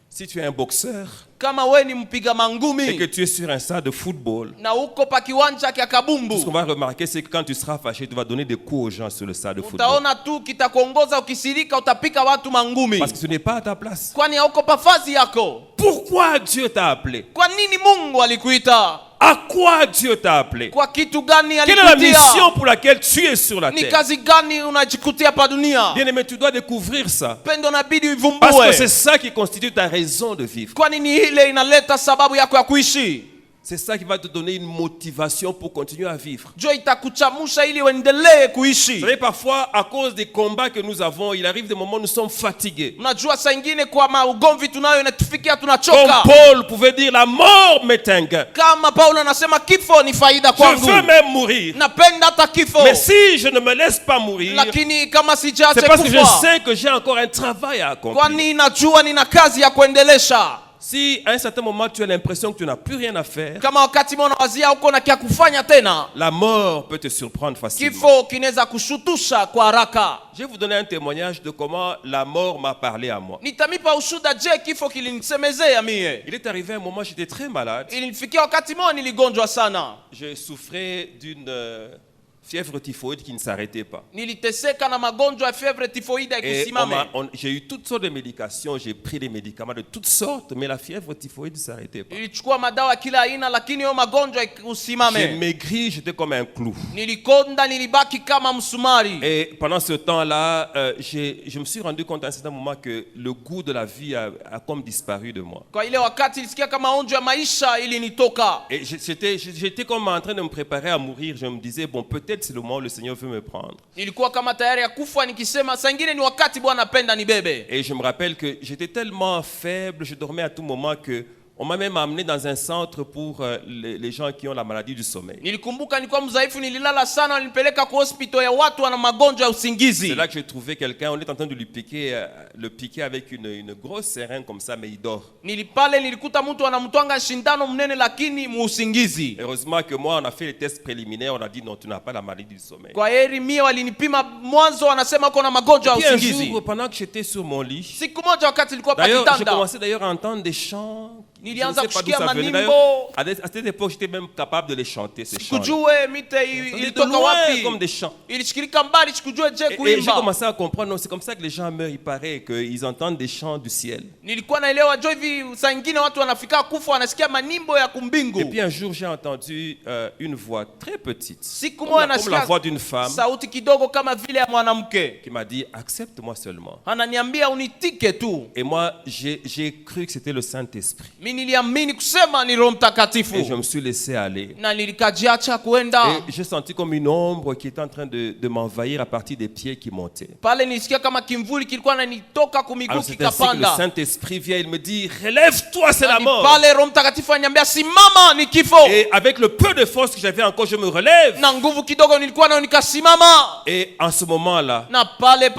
Si tu es un boxeur Kama we ni mpiga et que mangumi tu es sur un stade de football, na uko pa kiwanja kia tout ce kabumbu, qu'on va remarquer, c'est que quand tu seras fâché, tu vas donner des coups aux gens sur le stade de football. utaona tu kitakuongoza, ukisirika utapika watu mangumi, Parce que ce n'est pas à ta place. kwani hauko pafazi yako. Pourquoi Dieu t'a appelé? Kwa nini Mungu alikuita? À quoi Dieu t'a appelé? Kwa kitu gani Quelle est la mission alikuitia? pour laquelle tu es sur la Ni terre? kazi gani unajikutia pa dunia? Bien-aimé, tu dois découvrir ça. Pendo nabidi Parce que c'est uivumbue, ça qui constitue ta raison de vivre. kwani ni ile inaleta sababu yako ya kuishi. C'est ça qui va te donner une motivation pour continuer à vivre. Jo itakuchamusha ili uendelee Vous kuishi. savez, parfois, à cause des combats que nous avons, il arrive des moments où nous sommes fatigués. Unajua saa ingine kwa maugomvi tunayo inatufikia Comme tunachoka. Paul pouvait dire, la mort m'est un gain. Kama Paulo anasema kifo ni faida Je veux kwangu, même mourir. napenda hata kifo, Mais si je ne me laisse pas mourir, lakini kama sijaache c'est parce que je kufa, sais que j'ai encore un travail à accomplir. kwani najua nina kazi ya kuendelesha. Si à un certain moment tu as l'impression que tu n'as plus rien à faire, Kama wakati mwana wazia uko na kia kufanya tena, la mort peut te surprendre facilement. kifo kinaweza kushutusha kwa haraka. Je vais vous donner un témoignage de comment la mort m'a parlé à moi. Nitamipa ushuda je kifo kilinisemezea mie. Il est arrivé un moment, j'étais très malade. Ilinifikia wakati moja niligonjwa sana, Je souffrais d'une fièvre typhoïde qui ne s'arrêtait pas. niliteseka na magonjwa ya fievre typhoide Et ikusimame. j'ai eu toutes sortes de médications, j'ai pris des médicaments de toutes sortes, mais la fièvre typhoïde ne s'arrêtait pas. Nilichukua madawa kila aina, lakini hiyo magonjwa J'ai ikusimame. maigri, j'étais comme un clou. Nilikonda, nilibaki kama msumari. Et pendant ce temps-là, je me suis rendu compte à un certain moment que le goût de la vie a comme disparu de moi. Kwa ile wakati nilisikia kama onjo ya maisha ilinitoka. Et j'étais comme en train de me préparer à mourir. Je me disais, bon, peut-être c'est le moment où le Seigneur veut me prendre. Nilikuwa kama tayari ya kufa, nikisema saa ingine ni wakati Bwana apenda nibebe. Et je me rappelle que j'étais tellement faible, je dormais à tout moment que on m'a même amené dans un centre pour les gens qui ont la maladie du sommeil. Nilikumbuka nilikuwa mzaifu, nililala sana, walinipeleka kwa hospital ya watu wana magonjwa ya usingizi. C'est là que j'ai trouvé quelqu'un, on est en train de lui piquer, le piquer avec une grosse seringue comme ça, mais il dort. Nilipale nilikuta mtu anamtwanga shindano mnene, lakini muusingizi. Heureusement que moi, on a fait les tests préliminaires, on a dit non, tu n'as pas la maladie du sommeil. Kwa heri mie walinipima mwanzo, wanasema uko na magonjwa ya Puis un usingizi. jour, pendant que j'étais sur mon lit, Siku moja wakati nilikuwa pa d'ailleurs, j'ai kitanda, commencé d'ailleurs à entendre des chants. Je ne nilianza sais pas d'où kusikia ça venait. manimbo. D'ailleurs, à cette époque, j'étais même capable de les chanter, ces chants. Sikujue mite De ilitoka loin, wapi, comme des chants. ilishikilika mbali, sikujue je Et j'ai kuimba. commencé à comprendre, non, c'est comme ça que les gens meurent, il paraît qu'ils entendent des chants du ciel. Nilikuwa naelewa jo hivi, saa ingine watu wanafika kufa wanasikia manimbo ya kumbingu. Et puis un jour, j'ai entendu une voix très petite, Siku comme moja la nasikia voix d'une femme, sauti kidogo kama vile ya mwanamke, qui m'a dit, accepte-moi seulement. ananiambia unitike tu. Et moi, j'ai cru que c'était le Saint-Esprit. Mimi niliamini kusema ni Roho Mtakatifu, Et je me suis laissé aller. na nilikajiacha kuenda Et j'ai senti comme une ombre qui était en train de m'envahir à partir des pieds qui montaient. pale. Nilisikia kama kimvuli kilikuwa nanitoka kumiguu Alors c'est ainsi que le kikapanda. Saint-Esprit vient, il me dit, relève-toi, c'est la Ni mort. pale Roho Mtakatifu ananiambia simama, ni kifo. Et avec le peu de force que j'avais encore, je me relève. Na nguvu kidogo nilikuwa nayo nikasimama, Et en ce moment-là, na pale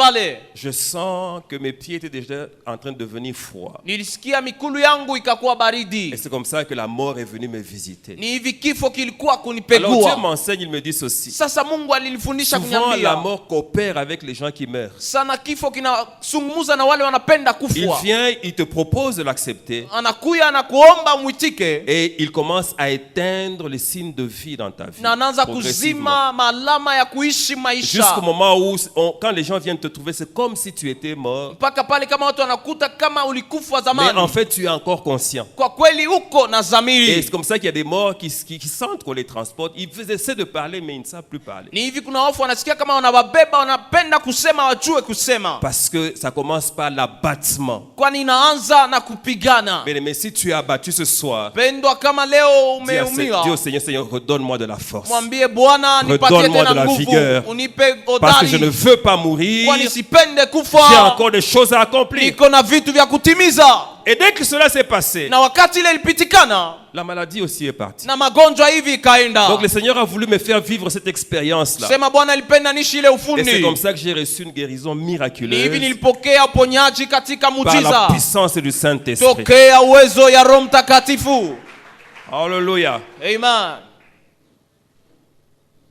je sens que mes pieds étaient déjà en train de devenir froids. nilisikia mikulu yangu ikakuwa baridi. Et c'est comme ça que la mort est venue me visiter. Ni hivi kifo kilikuwa Alors Dieu kunipegua. m'enseigne, il me dit ceci. Sasa Mungu alinifundisha Souvent la kuniambia mort coopère avec les gens qui meurent. sana kifo kinasungumuza na wale wanapenda Il kufa. vient, il te propose de l'accepter. Anakuya na kuomba mwitike Et il commence à éteindre les signes de vie dans ta vie. na anaanza Progressivement. kuzima maalama ya kuishi maisha. Jusqu'au moment où, quand les gens viennent te trouver, c'est comme si tu étais mort. Mpaka pale kama watu wanakuta kama ulikufa Mais zamani. en fait, tu es encore conscient. Kwa kweli uko na Et dhamiri. c'est comme ça qu'il y a des morts qui sentent qu'on les transporte. Ils essaient de parler, mais ils ne savent plus parler. Ni hivi kuna wafu wanasikia kama wanawabeba, wanapenda kusema wajue kusema. Parce que ça commence par l'abattement. Kwani inaanza na kupigana. Mais si tu es abattu ce soir, Pendwa kama leo umeumia. dis au Seigneur, Seigneur, redonne-moi de la force. Mwambie Bwana nipatie Redonne-moi de tena la nguvu. vigueur. Unipe Parce que je ne hodari. veux pas mourir. Kwani sipende J'ai kufa. encore des choses à accomplir. Niko na vitu vya kutimiza. Et dès que cela s'est passé, Na wakati ile ilipitikana la maladie aussi est partie. na magonjwa hivi ikaenda. Donc le Seigneur a voulu me faire vivre cette expérience-là. Sema Bwana alipenda nishi ile Et c'est ufundi. comme ça que j'ai reçu une guérison Ni hivi miraculeuse nilipokea uponyaji katika par la muujiza. puissance du Saint-Esprit. Tokea uwezo ya Roho Mtakatifu. Alléluia. Amen.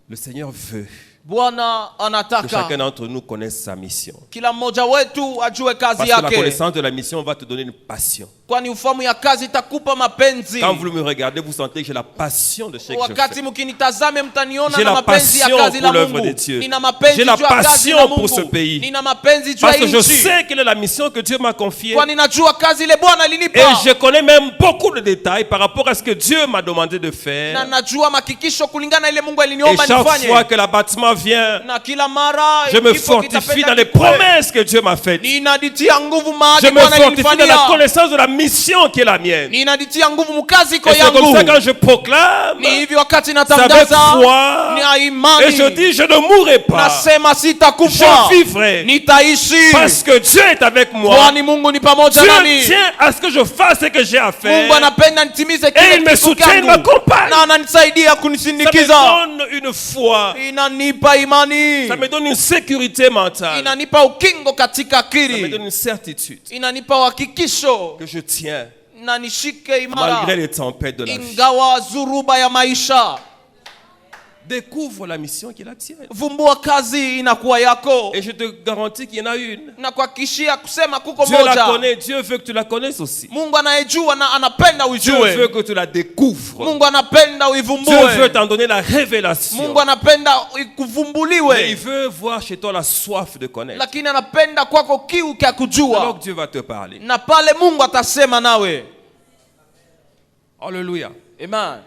Le Seigneur veut Bwana que anataka chacun d'entre nous connaisse sa mission. kila mmoja wetu ajue kazi Parce que la yake. connaissance de la mission va te donner une passion. Kwani ufahamu ya kazi itakupa mapenzi. Quand vous me regardez, vous sentez que j'ai la passion de ce que je Wakati fais. mkinitazame mtaniona J'ai na la mapenzi ya passion kazi la pour l'œuvre Mungu. de Dieu. Nina mapenzi J'ai la juu ya kazi passion la pour ce Mungu. pays. Nina mapenzi juu ya Parce que je nchi. sais quelle est la mission que Dieu m'a confiée. Kwani najua kazi ile Bwana Et alinipa. je connais même beaucoup de détails par rapport à ce que Dieu m'a demandé de Na faire. najua makikisho kulingana ile Mungu Et aliniomba chaque nifanye. fois que l'abattement vient, Na kila mara je me kifo fortifie kitapenda dans les kikue. promesses que Dieu m'a faites. Ninaditia nguvu Je mahali me Bwana fortifie dans la alinifanyia. connaissance de la mission qui est la mienne. Et Ninaditia nguvu mkazi kwa c'est comme yangu. ça quand je proclame, Ni hivi wakati c'est avec natangaza foi, ni ya imani. et je dis je ne mourrai pas. Nasema sitakufa. Je vivrai. Nitaishi. Parce que Dieu est avec moi. Kwani Mungu ni pamoja Dieu nami. tient à ce que je fasse ce que j'ai à faire. Mungu anapenda nitimize Et kile il me kitu soutient, il changu. m'accompagne. Na ananisaidia Ça me kunisindikiza. donne une foi. Inanipa imani. Ça me donne une sécurité mentale. Inanipa ukingo katika Ça me akili. donne une certitude Inanipa uhakikisho. que je tiens Na nishike imara. malgré les tempêtes de la vie. Ingawa zuruba ya maisha. Découvre la mission qui est la tienne. Vumbua kazi inakuwa yako. Et je te garantis qu'il y en a une. Na kuhakikishia kusema kuko Dieu la moja. connaît. Dieu veut que tu la connaisses aussi. Mungu anayejua na anapenda Dieu veut ujue. que tu la découvres. Mungu anapenda Dieu veut uivumbue. t'en donner la révélation. Mungu anapenda Mais il ikuvumbuliwe. veut voir chez toi la soif de connaître. Lakini anapenda kwako kiu cha Alors kujua. que Dieu va te parler. Na pale Mungu atasema nawe. Alléluia. Amen.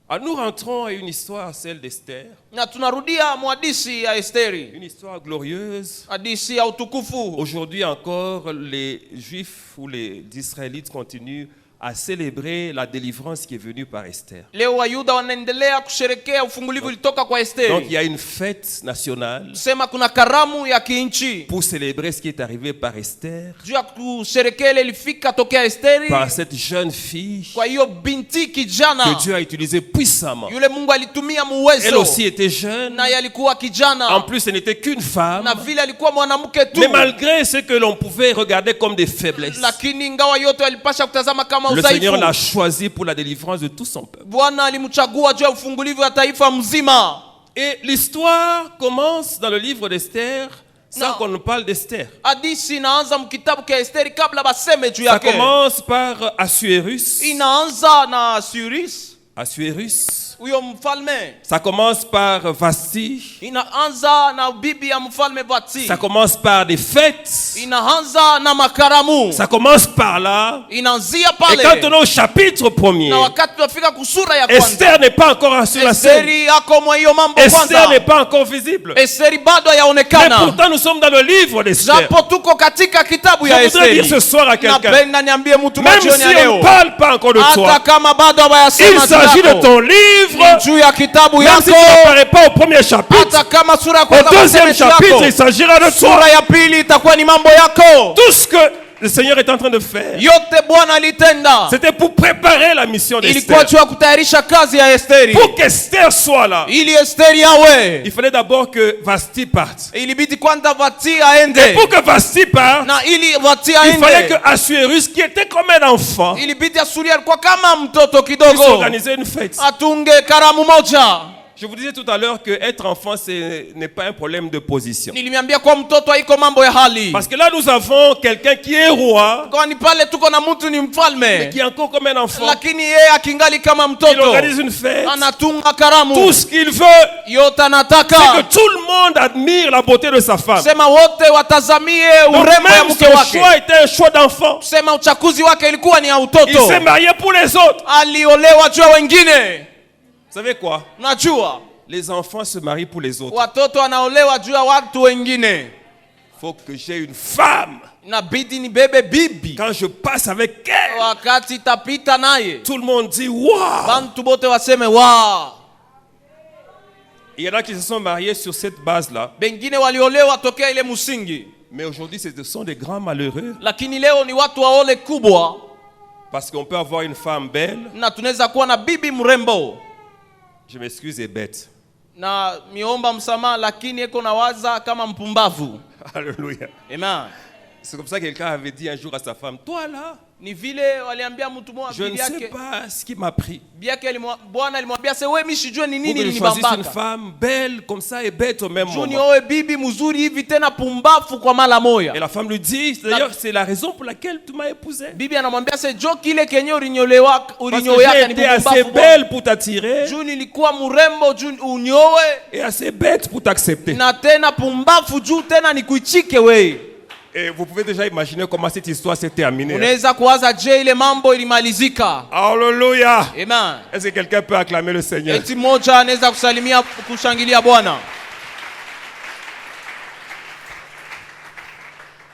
Alors nous rentrons à une histoire, celle d'Esther. Na tunarudia mwadisi ya Esteri. Une histoire glorieuse. Hadisi ya utukufu. Aujourd'hui encore, les Juifs ou les Israélites continuent à célébrer la délivrance qui est venue par Esther. Leo Wayuda wanaendelea kusherekea ufungulivu ulitoka kwa Donc il Esteri. y a une fête nationale Sema kuna karamu ya kinchi. pour célébrer ce qui est arrivé par Esther, Juu ya kusherekea ile ilifika tokea Esteri. par cette jeune fille Kwa hiyo binti kijana. que Dieu a utilisée puissamment. Yule Mungu alitumia Elle muwezo. aussi était jeune. Na alikuwa kijana. En plus, ce n'était qu'une femme. Na vile alikuwa mwanamke tu. Mais malgré ce que l'on pouvait regarder comme des faiblesses, Lakini ingawa yote alipasha kutazama kama le Seigneur l'a udhaifu. choisi pour la délivrance de tout son peuple. Bwana alimchagua juu ya ufungulivu wa taifa mzima. Et l'histoire commence dans le livre d'Esther sans Non. qu'on ne parle d'Esther. Hadisi inaanza mkitabu cha Esteri kabla baseme juu Ça yake. commence par Assuérus. Inaanza na Cyrus, Assuérus. huyo mfalme. Ça commence par Vasti. Inaanza na bibi ya mfalme Vati. Ça commence par des fêtes. Inaanza na makaramu. Ça commence par là. Inaanzia Et quand on pale. est au chapitre 1er, Na wakati tunafika kusura ya kwanza. Esther n'est pas encore sur la scène. Esteri yako mwa hiyo mambo Esther n'est kwanza. pas encore visible. Esteri bado Mais hayaonekana. pourtant, nous sommes dans le livre d'Esther. Japo tuko katika kitabu ya Je voudrais dire Esteri. ce soir à quelqu'un, Napenda niambie mtu même majioni si ya on ne leo. parle pas encore de Hata toi, kama bado il habayasema juu s'agit de yako. ton livre. Juu ya kitabu Même si tu yako. n'apparais pas au premier chapitre, Hata kama sura ya au kwanza deuxième baseme juu chapitre, yako. il s'agira de toi. Sura ya pili itakuwa ni mambo yako. Tout ce que le Seigneur est en train de faire, yote Bwana alitenda c'était pour préparer la mission ilikuwa d'Esther. juu ya kutayarisha kazi ya Esteri. Pour qu'Esther soit là, Ili Esteri yawe, il fallait d'abord que Vasti parte. ilibidi kwanza Vati Et aende, pour que Vasti parte, na ili Vati il fallait que aende Assuérus, qui était comme un enfant, ilibidi Asuri alikuwa kama mtoto puisse kidogo organiser une fête. atunge karamu moja. Je vous disais tout à l'heure que être enfant, ce n'est pas un problème de position. Nilimiambia kwa mtoto haiko mambo ya hali, Parce que là, nous avons quelqu'un qui est roi, kwani pale tuko na mtu ni mais mfalme, qui est encore comme un enfant. lakini yeye akingali kama Il mtoto organise une fête. anatunga karamu. Tout ce qu'il veut, Yote c'est que anataka tout le monde admire la beauté de sa femme. sema wote watazamie Donc urembo ya même mke son wake. choix était un choix d'enfant. Sema uchaguzi wake ilikuwa ni ya Il utoto, s'est marié pour les autres. aliolewa juu ya wengine. Vous savez quoi? Najua Les enfants se marient pour les autres. watoto wanaolewa juu ya watu wengine. Il faut que j'ai une femme. Inabidi nibebe bibi, Quand je passe avec elle, wakati tapita naye tout le monde dit waouh. bantu bote waseme wa. Il y en a qui se sont mariés sur cette base-là. Bengine waliolewa tokea ile musingi, Mais aujourd'hui, ce sont des grands malheureux. lakini leo ni watu wa ole kubwa, Parce qu'on peut avoir une femme belle. na tunaweza kuwa na bibi mrembo Je m'excuse, est bête. na miomba msamaha, lakini eko na waza kama mpumbavu. Alléluia. Amen. C'est comme ça que quelqu'un avait dit un jour à sa femme, toi là, Ni vile waliambia mtu mmoja je ne bibi sais yake, pas ce qui m'a pris. bibi yake Bwana alimwambia se wewe, mimi sijue ni Pour nini que je choisisse une ilinibambaka femme belle comme ça et bête au même juu moment. nioe bibi mzuri hivi tena pumbafu kwa mara Et moya. la femme lui dit, d'ailleurs, c'est la raison pour laquelle tu m'as épousé. Bibi anamwambia se jo kile kenye ulinyolewa Parce que ulinyoyaka j'ai ni été assez pumbafu belle pour t'attirer juu nilikuwa mrembo juu unyoe, et assez bête pour t'accepter. na tena pumbafu juu tena nikuichike wewe. Et vous pouvez déjà imaginer comment cette histoire s'est terminée. Unaweza kuwaza je ile mambo ilimalizika. Alléluia. Amen. Est-ce que quelqu'un peut acclamer le Seigneur? Eti moja anaweza kusalimia kushangilia Bwana.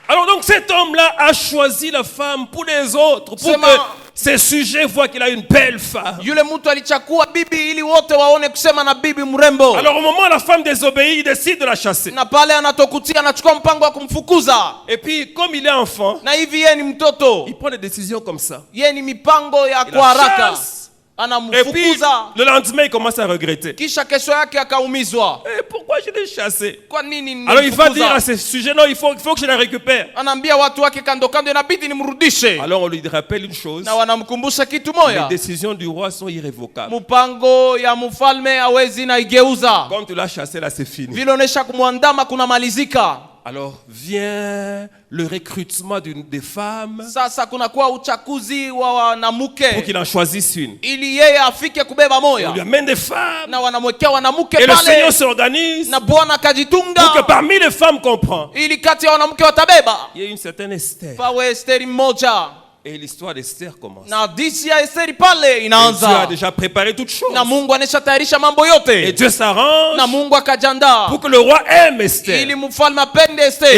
Alors donc cet homme-là a choisi la femme pour les autres, pour Sema- que ces sujets voient qu'il a une belle femme. Yule mtu alichakua bibi ili wote waone kusema na bibi mrembo. Alors au moment où la femme désobéit, il décide de la chasser. Na pale anatokutia anachukua mpango wa kumfukuza. Et puis comme il est enfant, Na hivi yeye ni mtoto, il prend des décisions comme ça. yeye ni mipango ya Il kwa la haraka. chasse. Et puis Anamfukuza, le lendemain, il commence à regretter. kisha kesho yake akaumizwa. Et pourquoi je l'ai chassé? Kwa nini Alors il va dire à nilimfukuza? ce sujet, non, il faut que je la récupère. Anaambia watu wake kando kando, inabidi nimrudishe. Alors on lui rappelle une chose, Na wanamkumbusha kitu les moya, décisions du roi sont irrévocables. mpango ya mfalme hawezi na igeuza. Comme tu l'as chassé là, c'est fini. Vile onesha kumwandama kuna malizika. Alors vient le recrutement des femmes Sasa kuna kuwa uchakuzi wa pour wanamuke qu'il en choisisse une. ili yeye afike kubeba On lui moya, amène des femmes na wanamwekea wanamuke et le Seigneur pale, s'organise na Bwana pour que akajitunga parmi les femmes qu'on prend, ili kati ya wanamke watabeba il y ait une certaine Esther. pawe Esteri mmoja, Et l'histoire d'Esther commence. na hadithi ya Esteri pale Et Dieu a inaanza, déjà préparé toutes choses. na Mungu anesha mambo Et yote, Dieu s'arrange na Mungu akajandaa pour que le roi aime Esther. ili mfalme apende Esteri.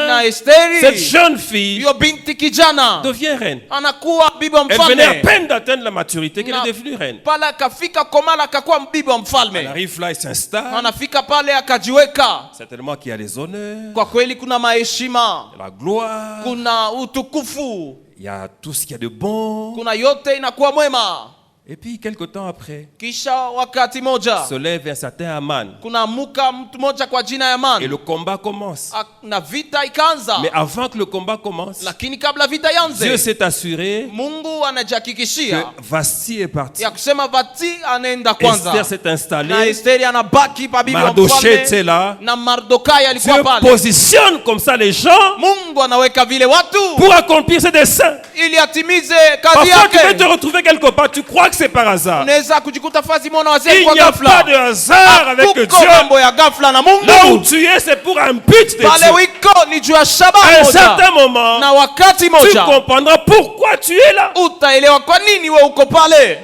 Na Esther, Esteri cette jeune fille, hiyo binti kijana devient reine. anakuwa bibi wa Elle venait à mfalme, peine d'atteindre la maturité qu'elle Na- est devenue reine. pale akafika komala akakuwa bibi wa Elle mfalme. arrive là et s'installe. Anafika pale akajiweka. Certainement qu'il y a les honneurs, Kwa kweli kuna maheshima, la gloire, kuna utukufu, il y a tout ce qu'il y a de bon. kuna yote inakuwa mwema. Et puis, quelque temps après, Kisha wakati moja se lève un certain Aman. kuna muka mtu moja kwa jina ya Et Man, le combat commence. na vita ikaanza. Mais avant que le combat commence, Lakini kabla vita Dieu yanze, s'est assuré Mungu que anajihakikishia Vasti est parti. ya kusema Vati anaenda kwanza, Esther s'est na installée. Esteri anabaki pa bibi wa Mardoché était mfalme, là. na Mardokai alikuwa Dieu pale. positionne comme ça les gens Mungu anaweka vile watu pour accomplir ses desseins. ili atimize kazi Parfois, tu peux te yake. retrouver quelque part, tu crois que c'est par hasard. Unaweza kujikuta fazi mwana wazee Il kwa n'y a pas ghafla. de hasard avec Hakuko Dieu. mambo ya ghafla na Là où Mungu. tu es, c'est pour un but de Pale Dieu. wiko ni juu ya À shabaha un moja, certain moment, na wakati tu moja comprendras pourquoi tu es là. utaelewa kwa nini we uko pale.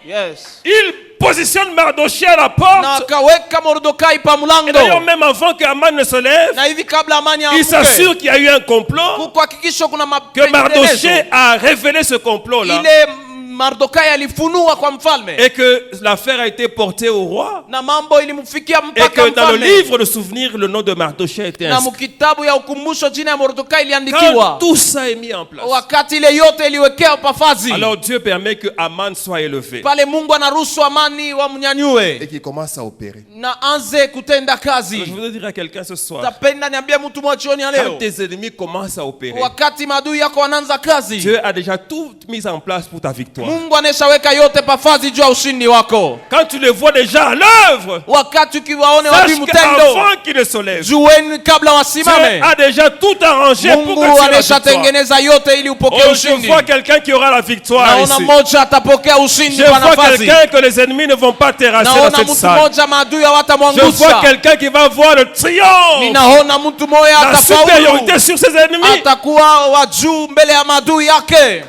Yes. Il positionne Mardoché à la Na porte. akaweka Mordokai pa Et d'ailleurs, mlango, même avant que Haman ne se lève, na hivi kabla amani il s'assure aamke, qu'il y a eu un complot, kuhakikisha kuna que Mardoché mapendekezo a révélé ce complot-là. ile Mardokai alifunua kwa mfalme. Et que l'affaire a été portée au roi. Na mambo ilimfikia Et mpaka que dans le mfalme. livre de souvenirs, le nom de Mardochée était Na inscrit. mkitabu ya ukumbusho jina ya Mordekai Quand iliandikiwa. tout ça est mis en place, Wakati ile yote iliwekewa pafazi. alors Dieu permet que Aman soit élevé. Pale Mungu anaruhusu Amani Et wamnyanyue qui commence à opérer. na anze kutenda Alors, je kazi. voudrais dire à quelqu'un ce soir, Tapenda niambie mtu mmoja jioni ya quand leo. tes ennemis commencent à opérer, Wakati maadui yako wanaanza kazi. Dieu a déjà tout mis en place pour ta victoire. Mungu aneshaweka yote pafazi juu ya ushindi wako. Quand tu les vois déjà à l'œuvre, Wakati ukiwaone sache wadui mtendo, qu'avant qu'ils ne se lèvent, jueni kabla Dieu wasimame. a déjà tout arrangé pour Mungu que tu aies la victoire. ameshatengeneza yote ili upokee Oh, je ushindi. vois quelqu'un qui aura la victoire Naona ici. mmoja atapokea ushindi Je kwa vois nafasi. quelqu'un que les ennemis ne vont pas terrasser dans Naona cette mtu salle. mmoja maadui Je vois hawatamwangusha. quelqu'un qui va voir le triomphe, Ninaona mtu mmoja la atafaulu. supériorité sur ses ennemis. Atakuwa wa juu mbele ya maadui yake.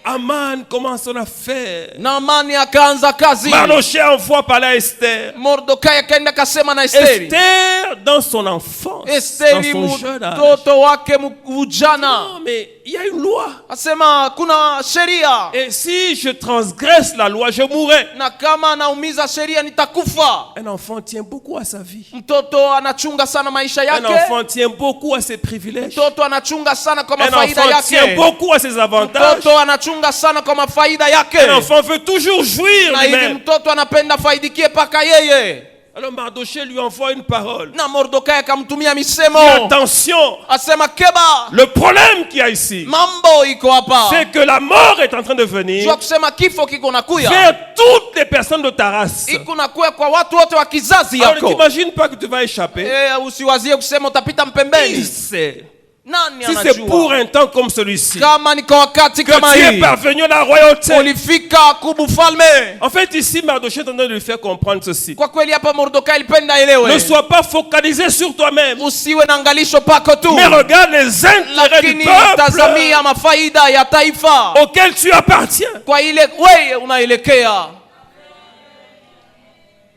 Aman commence son affaire. Naamani akaanza kazi. Mardochée envoie parler à Esther. Mordekai akaenda kasema na Esteri. Esther, dans son enfance, dans Esteri son jeune âge. mtoto wake ujana. Non, mais il y a une loi. Asema kuna sheria. Et si je transgresse la loi, je mourrai. Na kama naumiza sheria nitakufa. Un enfant tient beaucoup à sa vie. Mtoto anachunga sana maisha Un yake. enfant tient beaucoup à ses privilèges. Mtoto anachunga sana kwa Un mafaida enfant tient yake. beaucoup à ses avantages. Mtoto anachunga sana kwa mafaida yake. Un enfant veut toujours jouir Na hivi lui-même. mtoto anapenda faidikie paka yeye. Alors Mardochée lui envoie une parole. Na Mordekai akamtumia Dis misemo. attention, Asema keba. le problème qu'il y a ici, Mambo iko hapa. c'est que la mort est en train de venir Jua kusema kifo kiko nakuya. vers toutes les personnes de ta race. Iko nakuya kwa watu wote wa kizazi Alors ne yako. t'imagine pas que tu vas échapper. Usiwazie kusema utapita Il mpembeni. sait. Nani Si c'est pour anajua? un temps comme celui-ci Kama ni kwa wakati que kama tu es hii. parvenu à la royauté. Ulifika kubufalme. En fait, ici, Mardochée est en train de lui faire comprendre ceci. Kwa kweli hapa Mordekai alipenda Ne elewe. sois pas focalisé sur toi-même, Usiwe na angalisho pako tu. mais regarde les intérêts du Lakini peuple tazamia mafaida ya taifa. auquel tu appartiens. Kwa ile wewe unaelekea.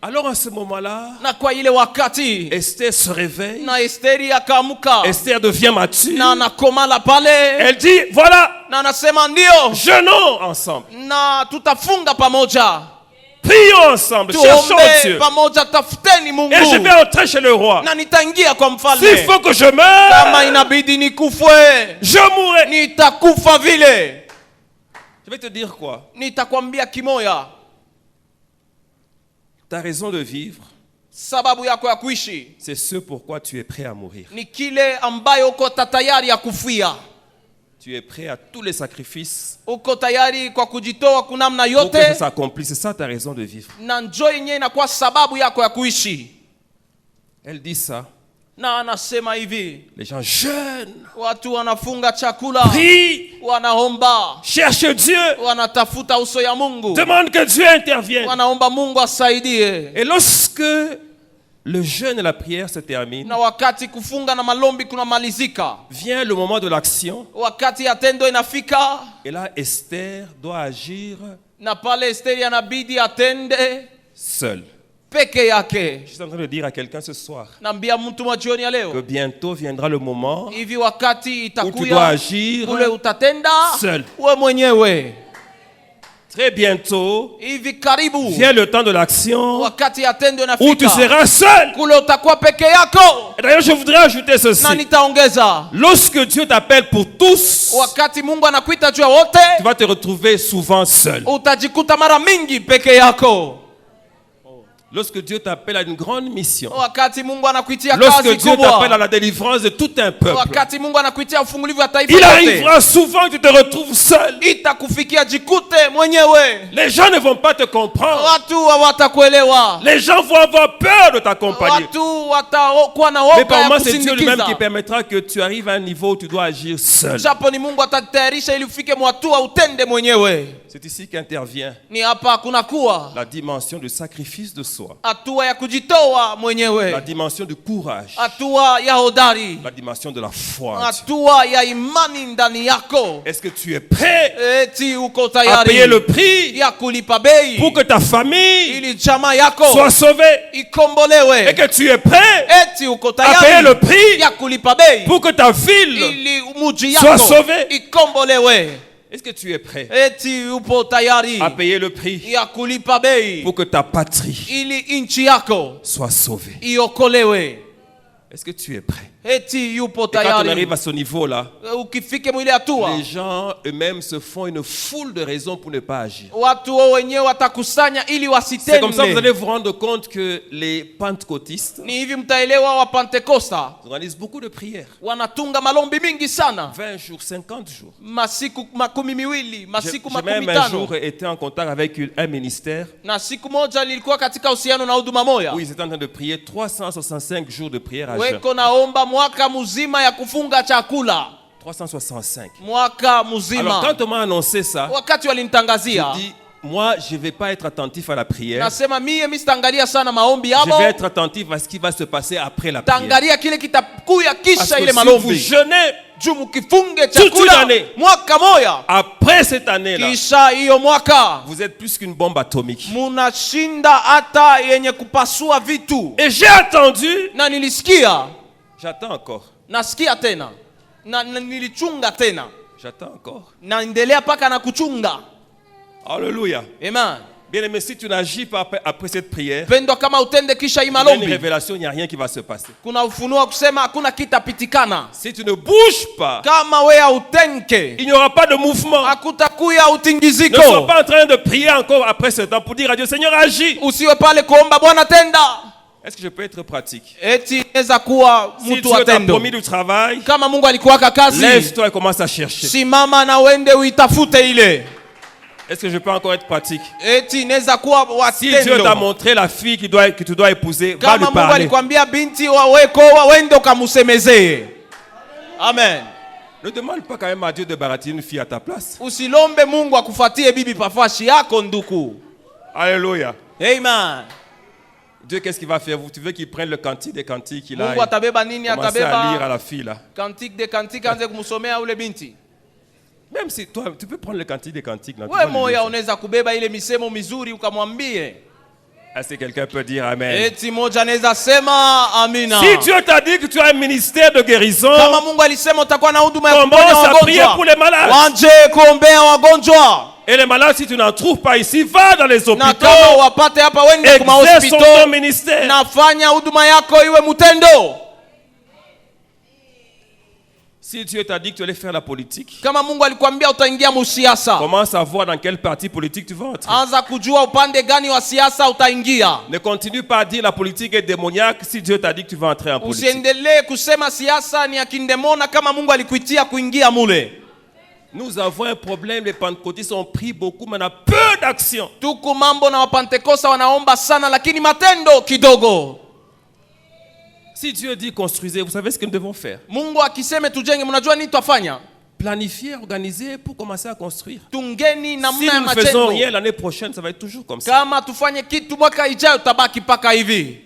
Alors à ce moment-là, Na kwa ile wakati Esther se réveille. na Esteri akaamka. Esther devient mature. Na anakomala pale. Elle dit, voilà, Na anasema ndio. jeûnons ensemble. Na tutafunga pamoja. Prions ensemble, cherchons Tuombe Dieu. pamoja, tafuteni Mungu. Et je vais entrer chez le roi. Na nitaingia kwa mfalme. S'il faut que je Kama meure, inabidi nikufwe, je mourrai. nitakufa vile. Je vais te dire quoi? Nitakwambia kimoya. Ta raison de vivre, Sababu yako ya kuishi c'est ce pourquoi tu es prêt à mourir. ni kile ambayo uko tayari ya kufia. Tu es prêt à tous les sacrifices Uko tayari kwa kujitoa kunamna pour que ça yote, s'accomplisse. C'est ça ta raison de vivre. na njoo yenyewe inakuwa sababu yako ya kuishi. Elle dit ça. Na anasema hivi, Les gens jeûnent, watu wanafunga chakula, prient, wanaomba, cherchent Dieu, wanatafuta uso ya Mungu, demandent que Dieu intervienne. wanaomba Mungu asaidie. Et lorsque le jeûne et la prière se terminent, Na wakati kufunga na malombi kunamalizika, vient le moment de l'action. wakati ya tendo inafika, Et là, Esther doit agir na pale Esteri anabidi atende seule. peke yake. Je suis en train de dire à quelqu'un ce soir Naambia mtu wa jioni ya que leo, bientôt viendra le moment hivi wakati où tu dois itakuya agir ule utatenda seul. we mwenyewe. Très bientôt Hivi karibu vient le temps de l'action wakati ya tendo où tu inafika, seras seul. kule utakuwa peke yako. Et d'ailleurs, je voudrais ajouter ceci. Na nitaongeza, Lorsque Dieu t'appelle pour tous, wakati Mungu anakuita juu ya wote, tu vas te retrouver souvent seul. utajikuta mara mingi peke yako. Lorsque Dieu t'appelle à une grande mission, Wakati Mungu anakuitia lorsque kazi Dieu t'appelle à kubwa, la délivrance de tout un peuple, wakati Mungu anakuitia ufungulivu wa taifa il lote, arrivera souvent que tu te retrouves seul. itakufikia jikute mwenyewe. Les gens ne vont pas te comprendre. Watu hawatakuelewa, Les gens vont avoir peur de t'accompagner. watu watakuwa na Mais woga par ya moi, c'est Dieu lui-même qui kusindikiza. permettra que tu arrives à un niveau où tu dois agir seul. Japo ni Mungu atatayarisha ili ufike mwatua utende mwenyewe. C'est ici qu'intervient Ni hapa kunakuwa la dimension du sacrifice de soi, hatua ya kujitoa la mwenyewe, dimension du courage, hatua ya hodari, la dimension de la foi. hatua ya imani ndani yako. Est-ce que tu es prêt Eti uko à payer tayari le prix ya kulipa bei pour que ta famille ili jamaa yako soit sauvée? Et ikombolewe? que tu es prêt Eti uko à payer tayari le prix ya kulipa bei pour que ta ville... ili muji Sois yako sauvé. ikombolewe? Est-ce que tu es prêt eti upo tayari à payer le prix ya kulipa bei pour que ta patrie ili nchi yako soit sauvée? iokolewe? Est-ce que tu es prêt? Eti yupo Et quand on arrive tayari à ce niveau-là, ukifike mwile hatua, les gens eux-mêmes se font une foule de raisons pour ne pas agir. watu wao wenyewe watakusanya ili C'est comme ça que vous allez wasitende. vous rendre compte que les pentecôtistes Ni hivi mtaelewa, wa Pentekosta organisent beaucoup de prières. wanatunga malombi mingi sana, 20 jours, 50 jours. masiku 12, masiku J'ai même un jour 15. été en contact avec un ministère Na siku moja nilikuwa katika uhusiano na huduma moja, où ils étaient en train de prier 365 jours de prière à jeun. weko naomba mwaka mzima ya kufunga chakula, 365. mwaka Alors mzima. quand on m'a annoncé ça, Wakati je walinitangazia, dis, moi je ne vais pas être attentif à la prière. nasema mie sitaangalia sana maombi Je yabo, vais être attentif à ce qui va se passer après la prière. taangalia kile kitakuya Parce kisha que ile si vous malombi. jeûnez Juu mkifunge Toute une chakula année. mwaka moya, après cette année-là, kisha hiyo mwaka vous êtes plus qu'une bombe atomique. munashinda hata yenye kupasua vitu. Et j'ai attendu, Na nilisikia, j'attends encore, nasikia tena, na nilichunga tena, j'attends encore. naendelea paka na kuchunga. Alléluia. Amen. Bien-aimé, si tu n'agis pas après cette prière, Pendwa, kama utende kisha hii il y a une malombi, révélation, il n'y a rien qui va se passer. kuna ufunuo kusema hakuna kitapitikana. Si tu ne bouges pas, Kama wewe hautenke, il n'y aura pas de mouvement. hakutakuya Ne sois utingiziko. pas en train de prier encore après ce temps pour dire à Dieu, Seigneur, agis. Usiwe pale kuomba Bwana tenda. Est-ce que je peux être pratique? Eti inaweza kuwa Si mtu Dieu wa t'a tendo. promis du travail, Kama Mungu alikuwaka kazi, lève-toi et commence à chercher. simama na uende uitafute ile. Est-ce que je peux encore être pratique? Eti inaweza kuwa wa Si Dieu t'a tendo. montré la fille que tu dois épouser, va Kama lui Mungu parler. alikwambia binti waweko wende ukamusemezee. Amen. Ne demande pas quand même à Dieu de baratiner une fille à ta place. Usilombe Mungu akufatie bibi pafashi yako nduku. Alléluia. Amen. Dieu, qu'est-ce qu'il va faire? Tu veux qu'il prenne le cantique des cantiques qu'il a Mungu atabeba nini? commencé à lire à Atabeba la fille là. kantik de kantik, anze kumsomea ule binti. Même si toi, tu peux prendre le cantique des cantiques. Là, tu We vas lui moya dire unaweza kubeba ile misemo mizuri ukamwambie. ça. Est-ce que quelqu'un peut dire Amen? Eti moja anaweza sema amina. Si Dieu t'a dit que tu as un ministère de guérison, Kama Mungu alisema utakuwa na huduma ya commence kuponya à prier pour wagonjwa, les malades. wanje kuombea wagonjwa. Et les malades, si tu n'en trouves pas ici, va dans les Na kama hôpitaux. wapate hapa wende kuma Exerce ton hospitali. ministère. Nafanya huduma yako iwe mutendo. Si Dieu t'a dit que tu allais faire la politique, Kama Mungu alikwambia utaingia musiasa, commence à voir dans quel parti politique tu vas entrer. anza kujua upande gani wa siasa utaingia. Ne continue pas à dire la politique est démoniaque si Dieu t'a dit que tu vas entrer en politique. Usiendelee kusema siasa ni ya kindemona kama Mungu alikuitia kuingia mule. Nous avons un problème, les pentecôtistes ont pris beaucoup, mais on a peu d'action. Tuku mambo na wapentekosta wanaomba sana lakini matendo kidogo. Si Dieu dit construisez, vous savez ce que nous devons faire? Mungu akiseme tujenge, mnajua nini twafanya? Planifier, organiser pour commencer à construire. Tungeni Si namna ya nous ne faisons matendo. rien l'année prochaine, ça va être toujours comme ça. Kama tufanye kitu mwaka ijayo tabaki paka hivi.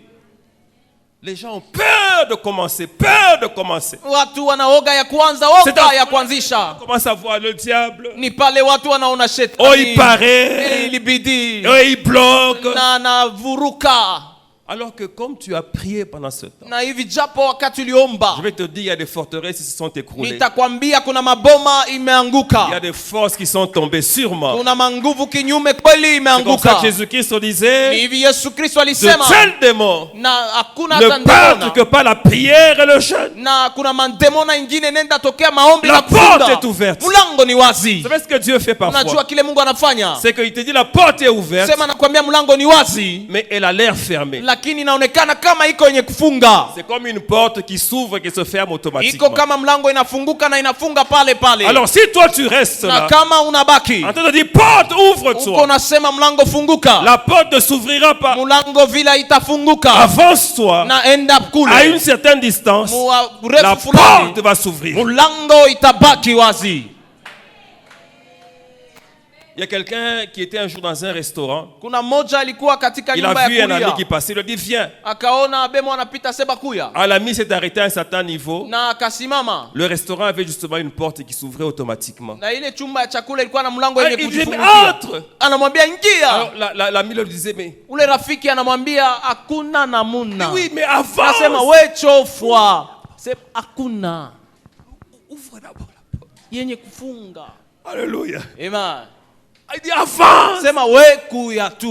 Les gens ont peur de commencer, peur de commencer. Watu wanaoga ya kuanza, C'est oga un- ya kuanzisha. On commence à voir le diable. Ni pale watu wanaona Oh, shetani. il paraît. Ilibidi. Oh, il bloque. Na navuruka. Alors que comme tu as prié pendant ce temps, Na hivi japo wakati uliomba, je vais te dire, il y a des forteresses qui se sont écroulées. nitakwambia kuna maboma Il y a imeanguka. des forces qui sont tombées sûrement. Kuna manguvu kinyume kweli C'est comme ça imeanguka. que Jésus-Christ Ni disait, hivi Yesu Kristo de alisema, tels démons na hakuna ne hata partent ndemona. que par la prière et le jeûne. Na kuna mandemona ingine nenda tokea maombi La na porte kufunga. est ouverte. Mlango ni wazi. Vous savez ce que Dieu fait Unajua parfois? kile Mungu anafanya? C'est qu'il te dit la porte est ouverte, Sema nakwambia mlango ni wazi, mais elle a l'air fermée. lakini inaonekana kama iko yenye kufunga. C'est comme une porte qui s'ouvre et qui se ferme Iko automatiquement. kama mlango inafunguka na inafunga pale pale. Alors si toi tu restes Na là, kama unabaki en train de dire porte uko ouvre-toi, nasema mlango funguka, la porte ne s'ouvrira pas. mlango vila itafunguka. Avance-toi Na enda à kule une certaine distance, Mua la urefu fulani, porte va s'ouvrir. mlango itabaki wazi. Il y a quelqu'un qui était un jour dans un restaurant. Kuna mmoja alikuwa katika Il nyumba a vu ya un ami qui kulia, passait. Il lui a dit viens. akaona abemo anapita seba kuya, Ah, l'ami s'est arrêté à un certain niveau. na akasimama. Le restaurant avait justement une porte qui s'ouvrait automatiquement. Na ile chumba ya chakula ilikuwa na mlango Et yenye il disait mais kujifungulia. entre. Anamwambia ingia. Alors l'ami lui disait mais Ule rafiki anamwambia hakuna namuna. oui mais avance. Nasema we chofwa. Sema hakuna Ouvre d'abord la porte. yenye kufunga. Alléluia. Amen. Il dit avance. Sema we kuya tu.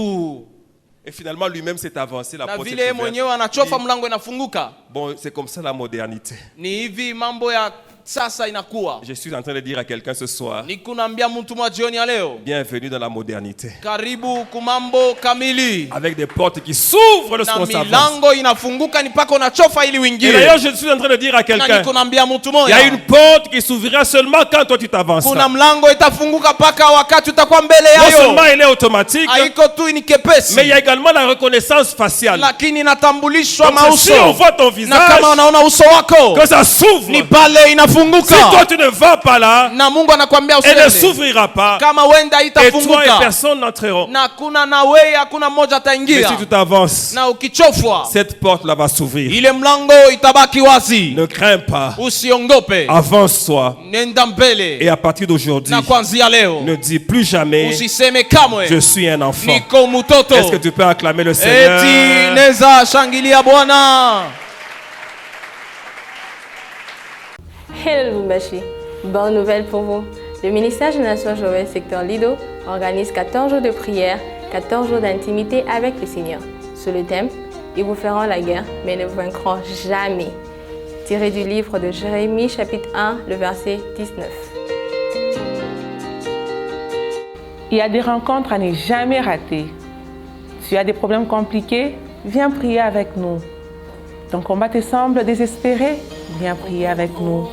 Et finalement, lui-même s'est avancé. La Na porte vile est mwenyewe anachofa ouverte. mlango inafunguka. Bon, c'est comme ça la modernité. Ni hivi mambo ya sasa inakuwa. Je suis en train de dire à quelqu'un ce soir, Nikunaambia mtu mwa jioni ya leo. bienvenue dans la modernité. Karibu kumambo kamili. Avec des portes qui s'ouvrent Na lorsqu'on s'avance. milango inafunguka ni paka unachofa ili Et uingie. d'ailleurs, je suis en train de dire à Na quelqu'un, nikunaambia mtu il y moja. a une porte qui s'ouvrira seulement quand toi tu t'avances. Kuna Non mlango itafunguka paka wakati utakuwa mbele seulement yayo. elle est automatique, Haiko tu ni kepesi. mais il y a également la reconnaissance faciale. Lakini inatambulishwa Donc, si on mauso. voit ton Na visage, kama unaona uso wako que ça s'ouvre. ni pale inafunguka. Si toi tu ne vas pas là, Na Mungu anakuambia elle ne usiende. s'ouvrira pas. Kama wenda Et toi et itafunguka. personne n'entreront. Na kuna na wewe hakuna mmoja Mais ataingia. si tu t'avances, Na ukichofwa cette porte là va s'ouvrir. ile mlango itabaki wazi. Ne crains pas. Usiongope. Avance-toi. Nenda mbele. Et à partir d'aujourd'hui, Na kuanzia leo ne dis plus jamais, usiseme kamwe je suis un enfant. niko mtoto. Est-ce que tu peux acclamer le Seigneur? Eti neza shangilia Bwana. Hello Lubumbashi, bonne nouvelle pour vous. Le ministère Génération Joël secteur Lido organise 14 jours de prière, 14 jours d'intimité avec le Seigneur. Sur le thème, ils vous feront la guerre, mais ne vaincront jamais. Tiré du livre de Jérémie chapitre 1, le verset 19. Il y a des rencontres à ne jamais rater. Tu as des problèmes compliqués, viens prier avec nous. Ton combat te semble désespéré, viens prier avec nous.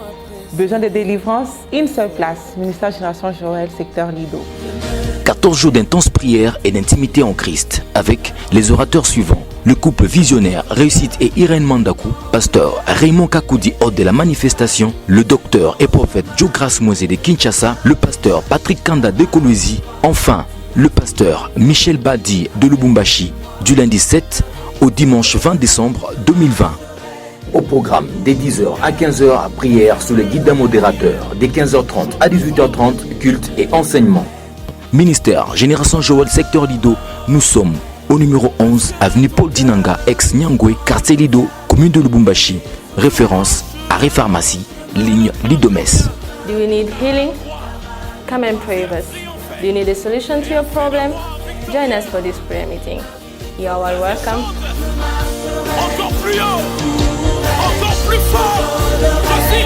Besoin de délivrance, une seule place, ministère Génération Joël, secteur Lido. 14 jours d'intense prière et d'intimité en Christ avec les orateurs suivants. Le couple visionnaire Réussite et Irène Mandakou, pasteur Raymond Kakoudi hôte de la manifestation, le docteur et prophète Joe Grace Moisé de Kinshasa, le pasteur Patrick Kanda de Kolwezi, enfin le pasteur Michel Badi de Lubumbashi, du lundi 7 au dimanche 20 décembre 2020. Au programme, dès 10h à 15h, prière sous le guide d'un modérateur, dès 15h30 à 18h30, culte et enseignement. Ministère Génération Joël secteur Lido, nous sommes au numéro 11, avenue Paul Dinanga, ex-Nyangwe, quartier Lido, commune de Lubumbashi. Référence, arrêt pharmacie, ligne Lidomès. Do you need healing? Come and pray with us. Do you need a solution to your problem? Join us for this prayer meeting. You are all welcome. Encore plus haut, encore plus fort. Voici